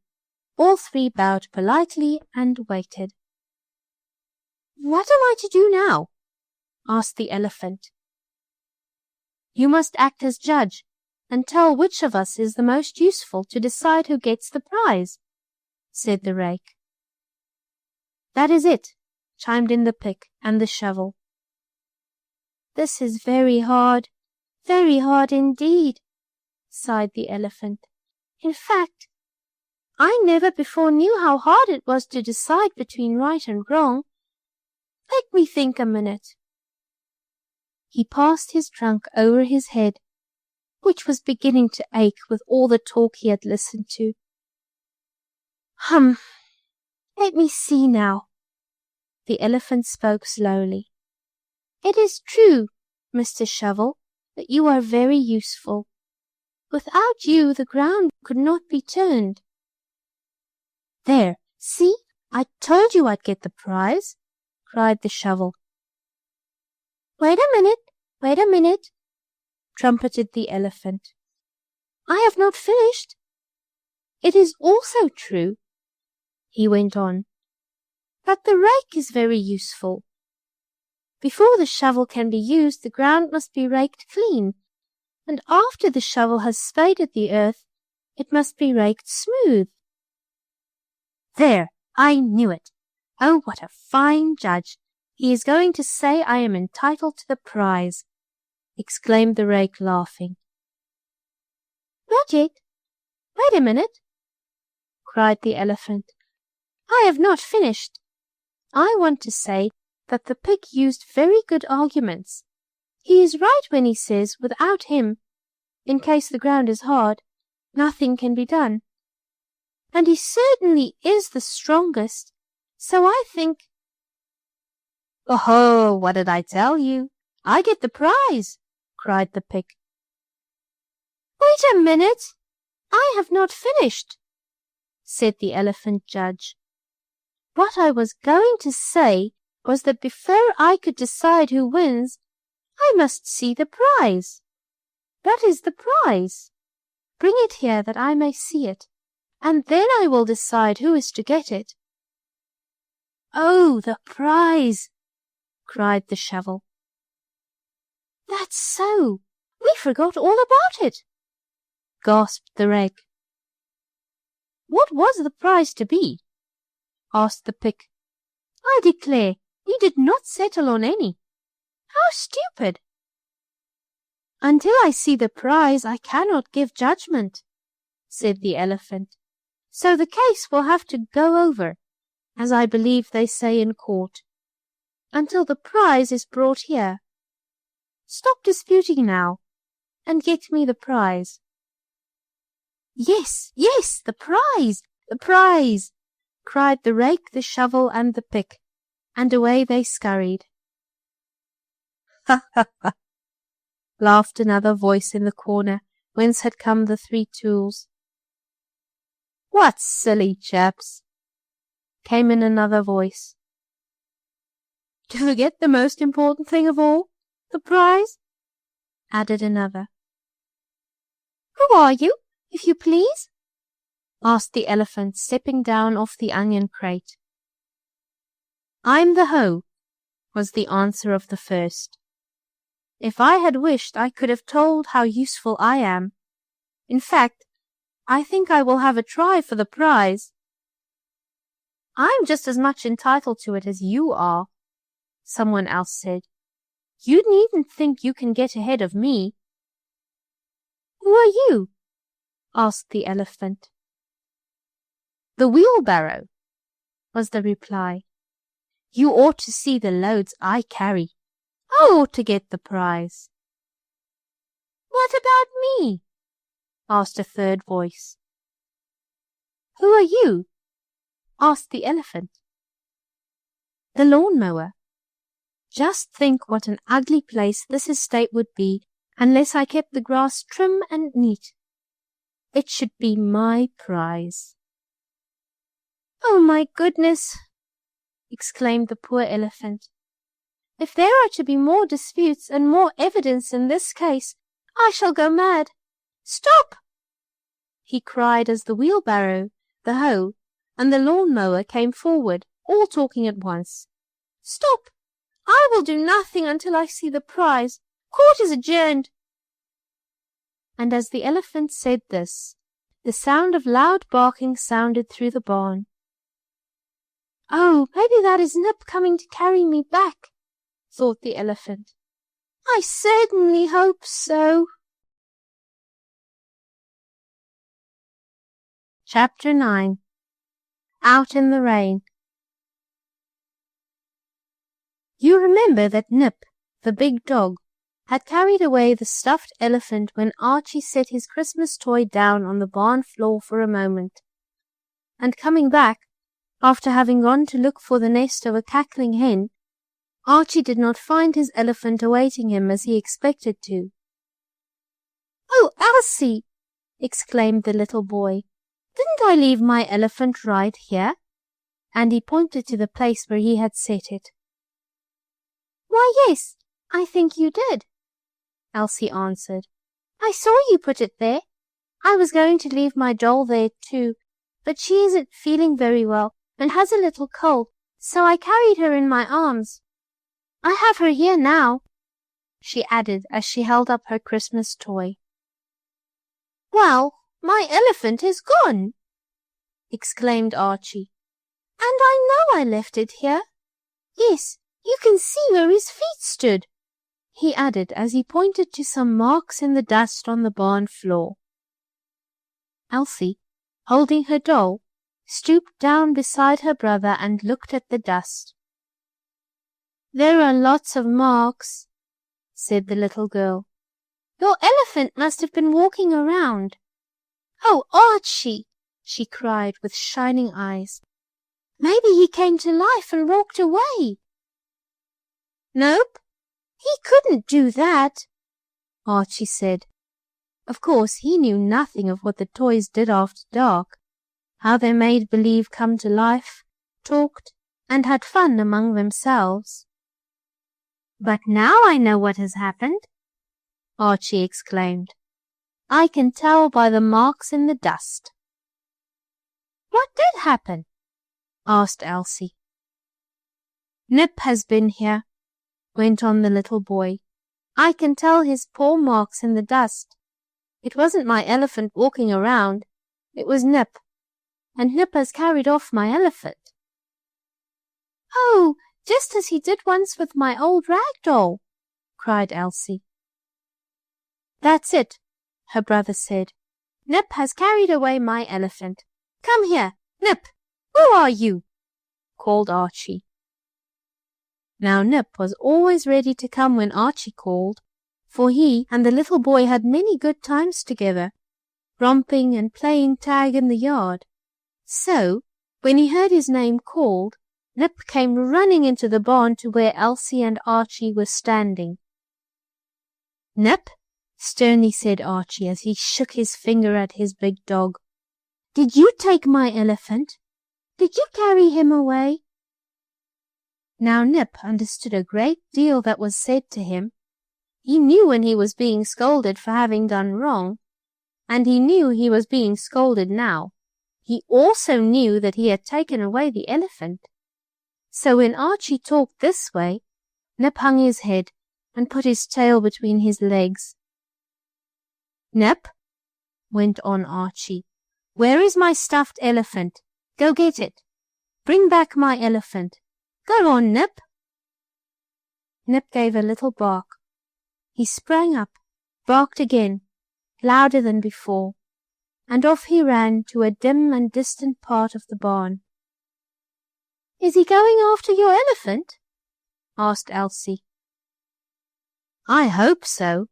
All 3 bowed politely and waited. What am I to do now? Asked the elephant. You must act as judge and tell which of us is the most useful to decide who gets the prize, said the rake. That is it, chimed in the Pick and the shovel. This is very hard indeed, sighed the elephant. In fact, I never before knew how hard it was to decide between right and wrong. Let me think a minute. He passed his trunk over his head, which was beginning to ache with all the talk he had listened to. Let me see now. The elephant spoke slowly. It is true, Mr. Shovel, that you are very useful. Without you, the ground could not be turned. There, see, I told you I'd get the prize, cried the shovel. Wait a minute, trumpeted the elephant. I have not finished. It is also true, he went on, that the rake is very useful. Before the shovel can be used, the ground must be raked clean, and after the shovel has spaded the earth, it must be raked smooth. There, I knew it. Oh, what a fine judge! He is going to say I am entitled to the prize, exclaimed the rake, laughing. Not yet. Wait a minute, cried the elephant. I have not finished. I want to say that the Pick used very good arguments. He is right when he says, without him, in case the ground is hard, nothing can be done. And he certainly is the strongest, so I think— Oh, what did I tell you? I get the prize, cried the Pick. Wait a minute, I have not finished, said the elephant judge. What I was going to say was that before I could decide who wins, I must see the prize. That is the prize. Bring it here that I may see it, and then I will decide who is to get it. Oh, the prize, cried the shovel. That's so. We forgot all about it, gasped the rake. What was the prize to be? Asked the Pick. I declare, we did not settle on any. How stupid! Until I see the prize, I cannot give judgment, said the elephant. So the case will have to go over, as I believe they say in court. until the prize is brought here. Stop disputing now, and get me the prize." "Yes, yes, the prize, the prize!" cried the rake, the shovel, and the pick, and away they scurried. "Ha, ha, ha!" laughed another voice in the corner, whence had come the 3 tools. "What silly chaps!" came in another voice. "To forget the most important thing of all, the prize?" added another. "Who are you, if you please?" asked the elephant, stepping down off the onion crate. "I'm the hoe," was the answer of the first. "If I had wished, I could have told how useful I am. In fact, I think I will have a try for the prize." "I'm just as much entitled to it as you are," someone else said. "You needn't think you can get ahead of me." "Who are you?" asked the elephant. "The wheelbarrow," was the reply. "You ought to see the loads I carry. I ought to get the prize." "What about me?" asked a third voice. "Who are you?" asked the elephant. "The lawn-mower. Just think what an ugly place this estate would be unless I kept the grass trim and neat. It should be my prize." "Oh, my goodness!" exclaimed the poor elephant. "If there are to be more disputes and more evidence in this case, I shall go mad. Stop!" he cried as the wheelbarrow, the hoe, and the lawn-mower came forward, all talking at once. "Stop! I will do nothing until I see the prize. Court is adjourned." And as the elephant said this, the sound of loud barking sounded through the barn. "Oh, maybe that is Nip coming to carry me back," thought the elephant. "I certainly hope so." Chapter 9. Out in the Rain. You remember that Nip, the big dog, had carried away the stuffed elephant when Archie set his Christmas toy down on the barn floor for a moment, and coming back, after having gone to look for the nest of a cackling hen, Archie did not find his elephant awaiting him as he expected to. "Oh, Elsie!" exclaimed the little boy. "Didn't I leave my elephant right here?" And he pointed to the place where he had set it. "Why, yes, I think you did," Elsie answered. "I saw you put it there. I was going to leave my doll there too, but she isn't feeling very well and has a little cold, so I carried her in my arms. I have her here now," she added as she held up her Christmas toy. "Well, my elephant is gone!" exclaimed Archie. "And I know I left it here. Yes, you can see where his feet stood," he added as he pointed to some marks in the dust on the barn floor. Elsie, holding her doll, stooped down beside her brother and looked at the dust. "There are lots of marks," said the little girl. "Your elephant must have been walking around." "Oh, Archie!" she cried with shining eyes. "Maybe he came to life and walked away." "Nope, he couldn't do that," Archie said. Of course, he knew nothing of what the toys did after dark, how they made believe come to life, talked, and had fun among themselves. "But now I know what has happened," Archie exclaimed. "I can tell by the marks in the dust." "What did happen?" asked Elsie. "Nip has been here," went on the little boy. "I can tell his paw marks in the dust. It wasn't my elephant walking around, it was Nip, and Nip has carried off my elephant." "Oh, just as he did once with my old rag doll," cried Elsie. "That's it," her brother said. "Nip has carried away my elephant. Come here, Nip. Who are you?" called Archie. Now Nip was always ready to come when Archie called, for he and the little boy had many good times together, romping and playing tag in the yard. So, when he heard his name called, Nip came running into the barn to where Elsie and Archie were standing. "Nip," sternly said Archie as he shook his finger at his big dog, "did you take my elephant? Did you carry him away?" Now Nip understood a great deal that was said to him. He knew when he was being scolded for having done wrong, and he knew he was being scolded now. He also knew that he had taken away the elephant. So when Archie talked this way, Nip hung his head and put his tail between his legs. "Nip," went on Archie, "where is my stuffed elephant? Go get it. Bring back my elephant. Go on, Nip." Nip gave a little bark. He sprang up, barked again, louder than before, and off he ran to a dim and distant part of the barn. "Is he going after your elephant?" asked Elsie. "I hope so,"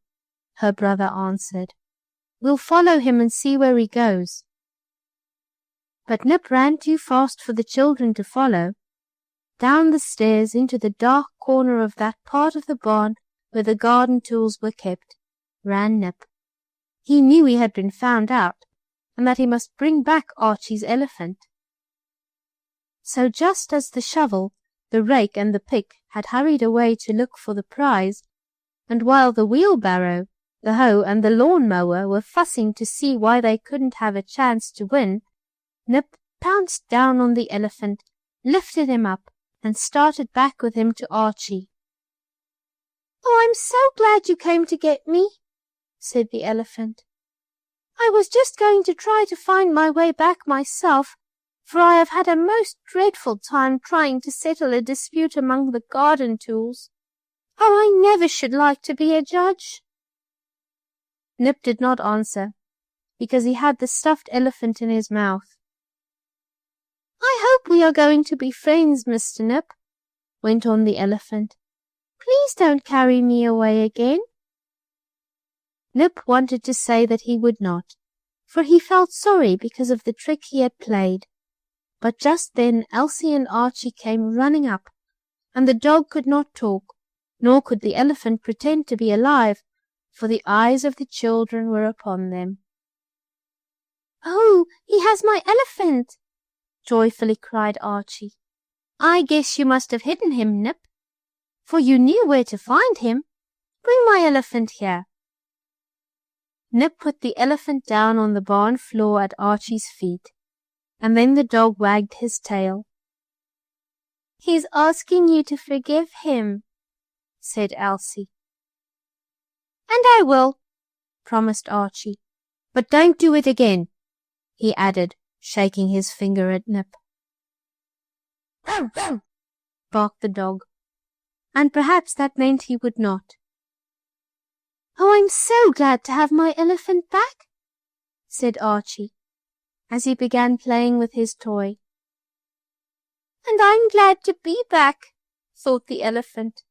her brother answered. "We'll follow him and see where he goes." But Nip ran too fast for the children to follow. Down the stairs into the dark corner of that part of the barn where the garden tools were kept ran Nip. He knew he had been found out, and that he must bring back Archie's elephant. So just as the shovel, the rake, and the pick had hurried away to look for the prize, and while the wheelbarrow, the hoe, and the lawn-mower were fussing to see why they couldn't have a chance to win, Nip pounced down on the elephant, lifted him up, and started back with him to Archie. "Oh, I'm so glad you came to get me," said the elephant. "I was just going to try to find my way back myself, for I have had a most dreadful time trying to settle a dispute among the garden tools. Oh, I never should like to be a judge." Nip did not answer, because he had the stuffed elephant in his mouth. "I hope we are going to be friends, Mr. Nip," went on the elephant. "Please don't carry me away again." Nip wanted to say that he would not, for he felt sorry because of the trick he had played. But just then Elsie and Archie came running up, and the dog could not talk, nor could the elephant pretend to be alive, for the eyes of the children were upon them. "Oh, he has my elephant!" joyfully cried Archie. "I guess you must have hidden him, Nip, for you knew where to find him. Bring my elephant here." Nip put the elephant down on the barn floor at Archie's feet, and then the dog wagged his tail. "He's asking you to forgive him," said Elsie. "And I will," promised Archie. "But don't do it again," he added, shaking his finger at Nip. Barked the dog, and perhaps that meant he would not. "Oh, I'm so glad to have my elephant back," said Archie, as he began playing with his toy. "And I'm glad to be back," thought the elephant.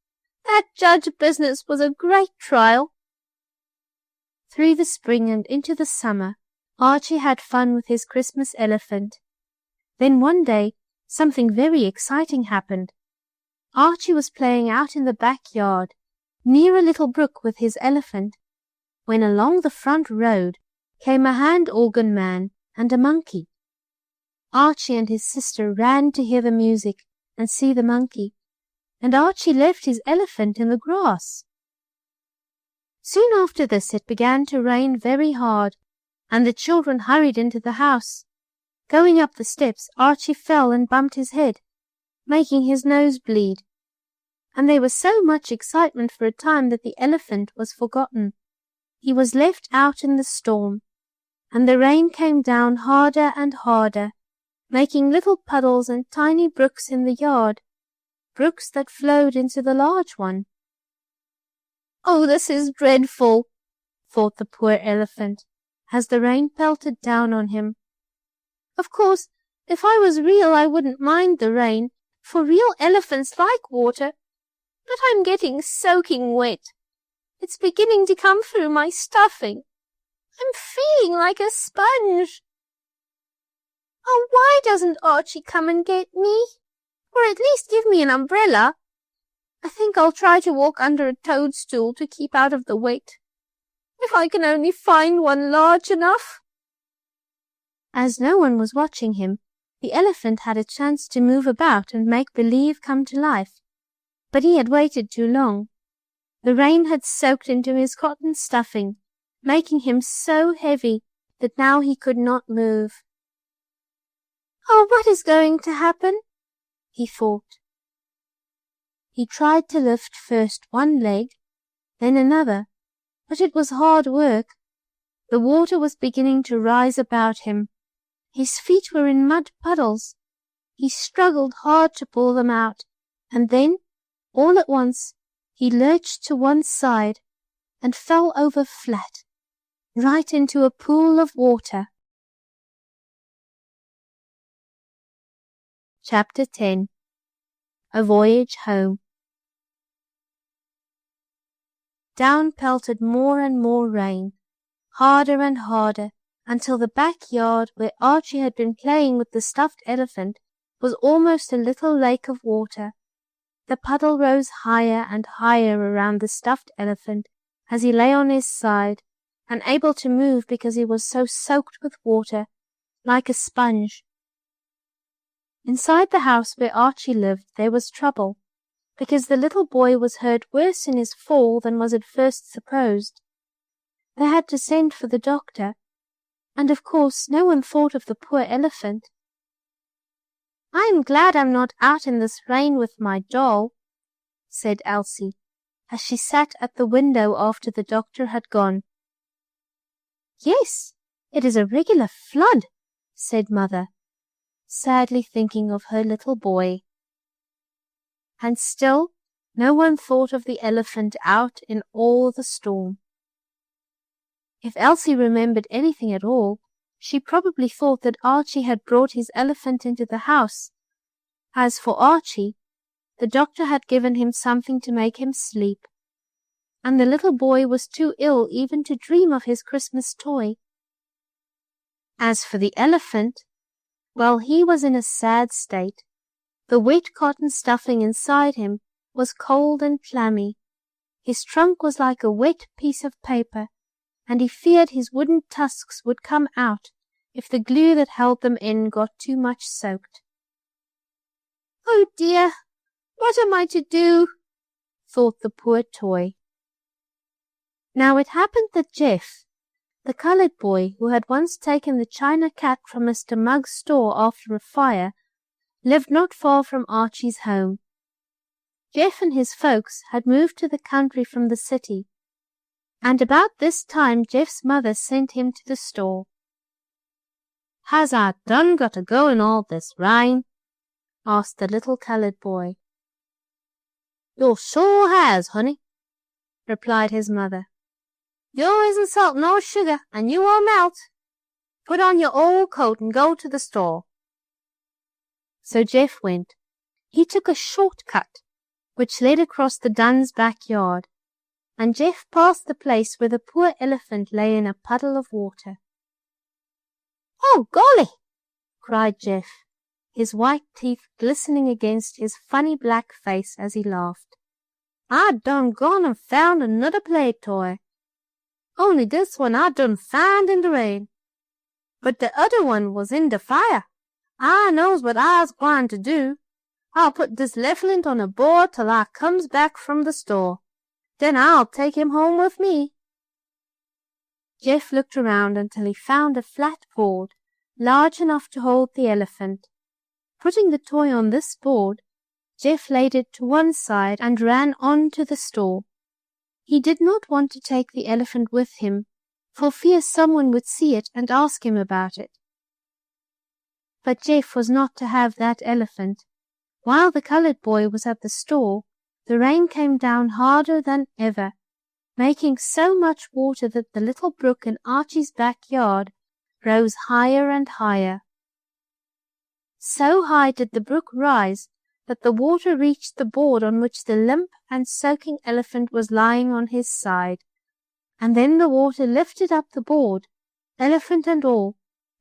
"That judge business was a great trial." Through the spring and into the summer, Archie had fun with his Christmas elephant. Then one day, something very exciting happened. Archie was playing out in the backyard, near a little brook with his elephant, when along the front road came a hand organ man and a monkey. Archie and his sister ran to hear the music and see the monkey, and Archie left his elephant in the grass. Soon after this it began to rain very hard, and the children hurried into the house. Going up the steps, Archie fell and bumped his head, making his nose bleed, and there was so much excitement for a time that the elephant was forgotten. He was left out in the storm, and the rain came down harder and harder, making little puddles and tiny brooks in the yard, brooks that flowed into the large one. "Oh, this is dreadful," thought the poor elephant, as the rain pelted down on him. "Of course, if I was real, I wouldn't mind the rain, for real elephants like water, but I'm getting soaking wet. It's beginning to come through my stuffing. I'm feeling like a sponge. Oh, why doesn't Archie come and get me? Or at least give me an umbrella. I think I'll try to walk under a toadstool to keep out of the wet. If I can only find one large enough. As no one was watching him, the elephant had a chance to move about and make believe come to life. But he had waited too long. The rain had soaked into his cotton stuffing, making him so heavy that now he could not move. Oh, what is going to happen? He thought. He tried to lift first one leg, then another, but it was hard work. The water was beginning to rise about him. His feet were in mud puddles. He struggled hard to pull them out, and then, all at once, he lurched to one side and fell over flat, right into a pool of water. Chapter 10. A Voyage Home. Down pelted more and more rain, harder and harder, until the backyard where Archie had been playing with the stuffed elephant was almost a little lake of water. The puddle rose higher and higher around the stuffed elephant as he lay on his side, unable to move because he was so soaked with water, like a sponge. Inside the house where Archie lived there was trouble, because the little boy was hurt worse in his fall than was at first supposed. They had to send for the doctor, and of course no one thought of the poor elephant. "I'm glad I'm not out in this rain with my doll," said Elsie, as she sat at the window after the doctor had gone. "Yes, it is a regular flood," said Mother, sadly thinking of her little boy. And still no one thought of the elephant out in all the storm. If Elsie remembered anything at all, she probably thought that Archie had brought his elephant into the house. As for Archie, the doctor had given him something to make him sleep, and the little boy was too ill even to dream of his Christmas toy. As for the elephant, well, he was in a sad state. The wet cotton stuffing inside him was cold and clammy. His trunk was like a wet piece of paper, and he feared his wooden tusks would come out if the glue that held them in got too much soaked. "Oh dear, what am I to do?" thought the poor toy. Now it happened that Jeff, the colored boy who had once taken the china cat from Mr. Mugg's store after a fire, lived not far from Archie's home. Jeff and his folks had moved to the country from the city, and about this time Jeff's mother sent him to the store. "Has I done got to go in all this rain?" asked the little colored boy. "You sure has, honey," replied his mother. "You isn't salt nor sugar, and you won't melt. Put on your old coat and go to the store." So Jeff went. He took a short cut, which led across the Dunn's backyard, and Jeff passed the place where the poor elephant lay in a puddle of water. "Oh, golly!" cried Jeff, his white teeth glistening against his funny black face as he laughed. "I done gone and found another play toy. Only this one I done find in the rain. But the other one was in the fire. I knows what I's gwine to do. I'll put this elephant on a board till I comes back from the store. Then I'll take him home with me." Jeff looked around until he found a flat board large enough to hold the elephant. Putting the toy on this board, Jeff laid it to one side and ran on to the store. He did not want to take the elephant with him, for fear someone would see it and ask him about it. But Jeff was not to have that elephant. While the colored boy was at the store, the rain came down harder than ever, making so much water that the little brook in Archie's backyard rose higher and higher. So high did the brook rise that the water reached the board on which the limp and soaking elephant was lying on his side, and then the water lifted up the board, elephant and all,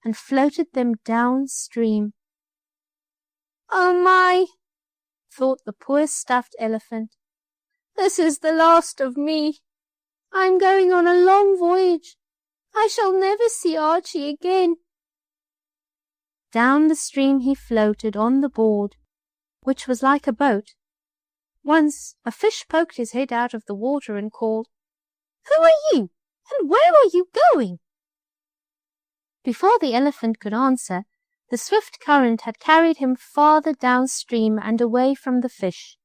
and floated them downstream. "Oh my!" thought the poor stuffed elephant. "This is the last of me. I am going on a long voyage. I shall never see Archie again." Down the stream he floated on the board, which was like a boat. Once a fish poked his head out of the water and called, "Who are you, and where are you going?" Before the elephant could answer, the swift current had carried him farther downstream and away from the fish.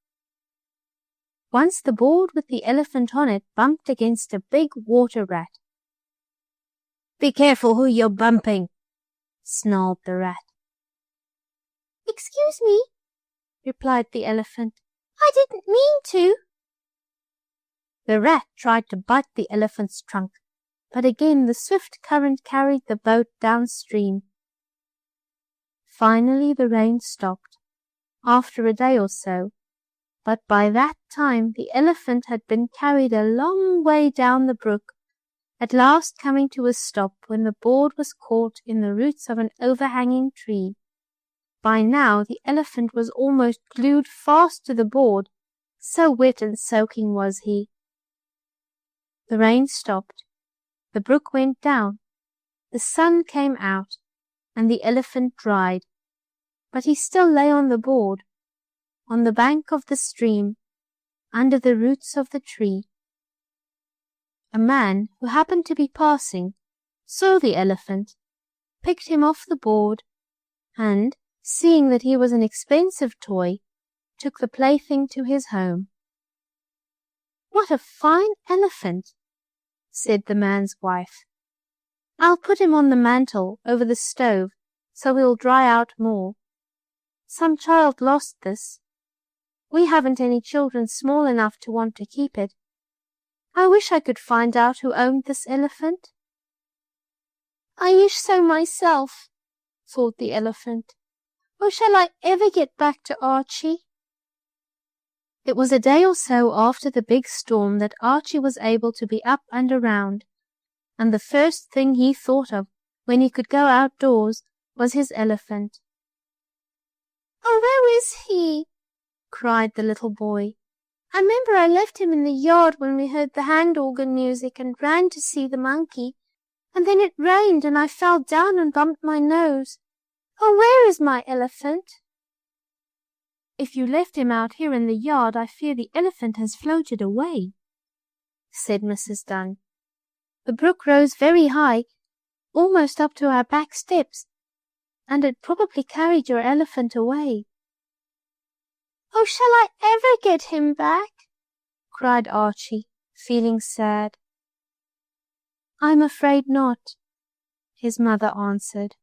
Once the board with the elephant on it bumped against a big water rat. "Be careful who you're bumping," snarled the rat. "Excuse me," replied the elephant. "I didn't mean to." The rat tried to bite the elephant's trunk, but again the swift current carried the boat downstream. Finally the rain stopped, after a day or so, but by that time the elephant had been carried a long way down the brook, at last coming to a stop when the board was caught in the roots of an overhanging tree. By now the elephant was almost glued fast to the board, so wet and soaking was he. The rain stopped, the brook went down, the sun came out, and the elephant dried, but he still lay on the board, on the bank of the stream, under the roots of the tree. A man who happened to be passing saw the elephant, picked him off the board, and, seeing that he was an expensive toy, took the plaything to his home. "What a fine elephant," said the man's wife. "I'll put him on the mantel over the stove so he'll dry out more. Some child lost this. We haven't any children small enough to want to keep it. I wish I could find out who owned this elephant." "I wish so myself," thought the elephant. "Oh, shall I ever get back to Archie?" It was a day or so after the big storm that Archie was able to be up and around, and the first thing he thought of when he could go outdoors was his elephant. "Oh, where is he?" cried the little boy. "I remember I left him in the yard when we heard the hand organ music and ran to see the monkey, and then it rained and I fell down and bumped my nose. Oh, where is my elephant?" "If you left him out here in the yard, I fear the elephant has floated away," said Mrs. Dunn. "The brook rose very high, almost up to our back steps, and it probably carried your elephant away." "Oh, shall I ever get him back?" cried Archie, feeling sad. "I'm afraid not," his mother answered.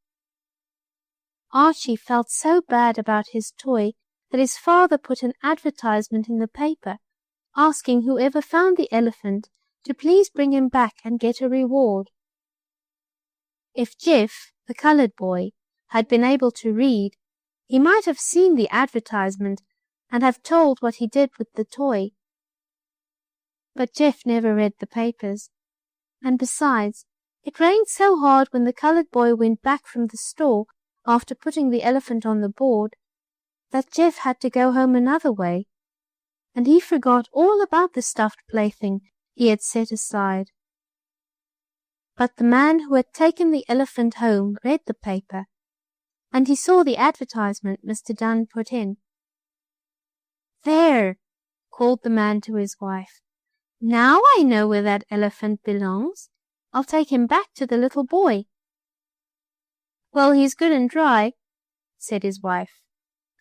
Archie felt so bad about his toy that his father put an advertisement in the paper, asking whoever found the elephant to please bring him back and get a reward. If Jeff, the colored boy, had been able to read, he might have seen the advertisement and have told what he did with the toy. But Jeff never read the papers, and besides, it rained so hard when the colored boy went back from the store after putting the elephant on the board that Jeff had to go home another way, and he forgot all about the stuffed plaything he had set aside. But the man who had taken the elephant home read the paper, and he saw the advertisement Mr. Dunn put in. "There," called the man to his wife. "Now I know where that elephant belongs. I'll take him back to the little boy." "Well, he's good and dry," said his wife.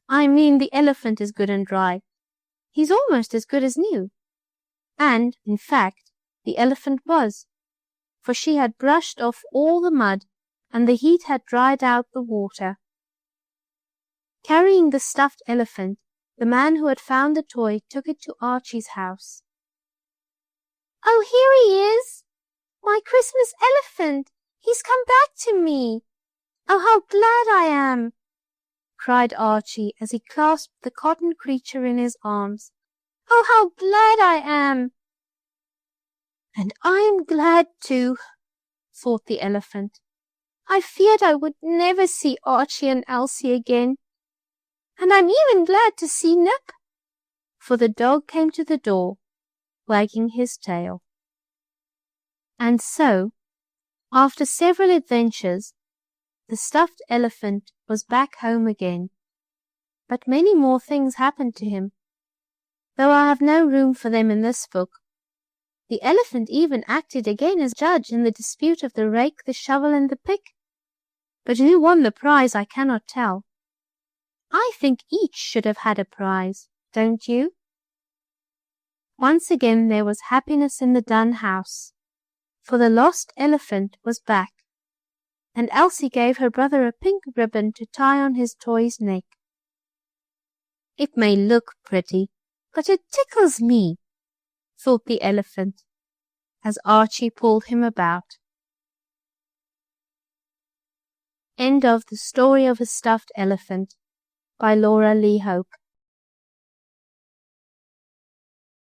"I mean, the elephant is good and dry. He's almost as good as new." And, in fact, the elephant was, for she had brushed off all the mud, and the heat had dried out the water. Carrying the stuffed elephant, the man who had found the toy took it to Archie's house. "Oh, here he is! My Christmas elephant! He's come back to me! Oh, how glad I am!" cried Archie as he clasped the cotton creature in his arms. "Oh, how glad I am!" "And I'm glad too," thought the elephant. "I feared I would never see Archie and Elsie again. And I'm even glad to see Nip," for the dog came to the door, wagging his tail. And so, after several adventures, the stuffed elephant was back home again. But many more things happened to him, though I have no room for them in this book. The elephant even acted again as judge in the dispute of the rake, the shovel, and the pick. But who won the prize I cannot tell. I think each should have had a prize, don't you? Once again there was happiness in the Dunn house, for the lost elephant was back, and Elsie gave her brother a pink ribbon to tie on his toy's neck. "It may look pretty, but it tickles me," thought the elephant, as Archie pulled him about. End of The Story of a Stuffed Elephant by Laura Lee Hope.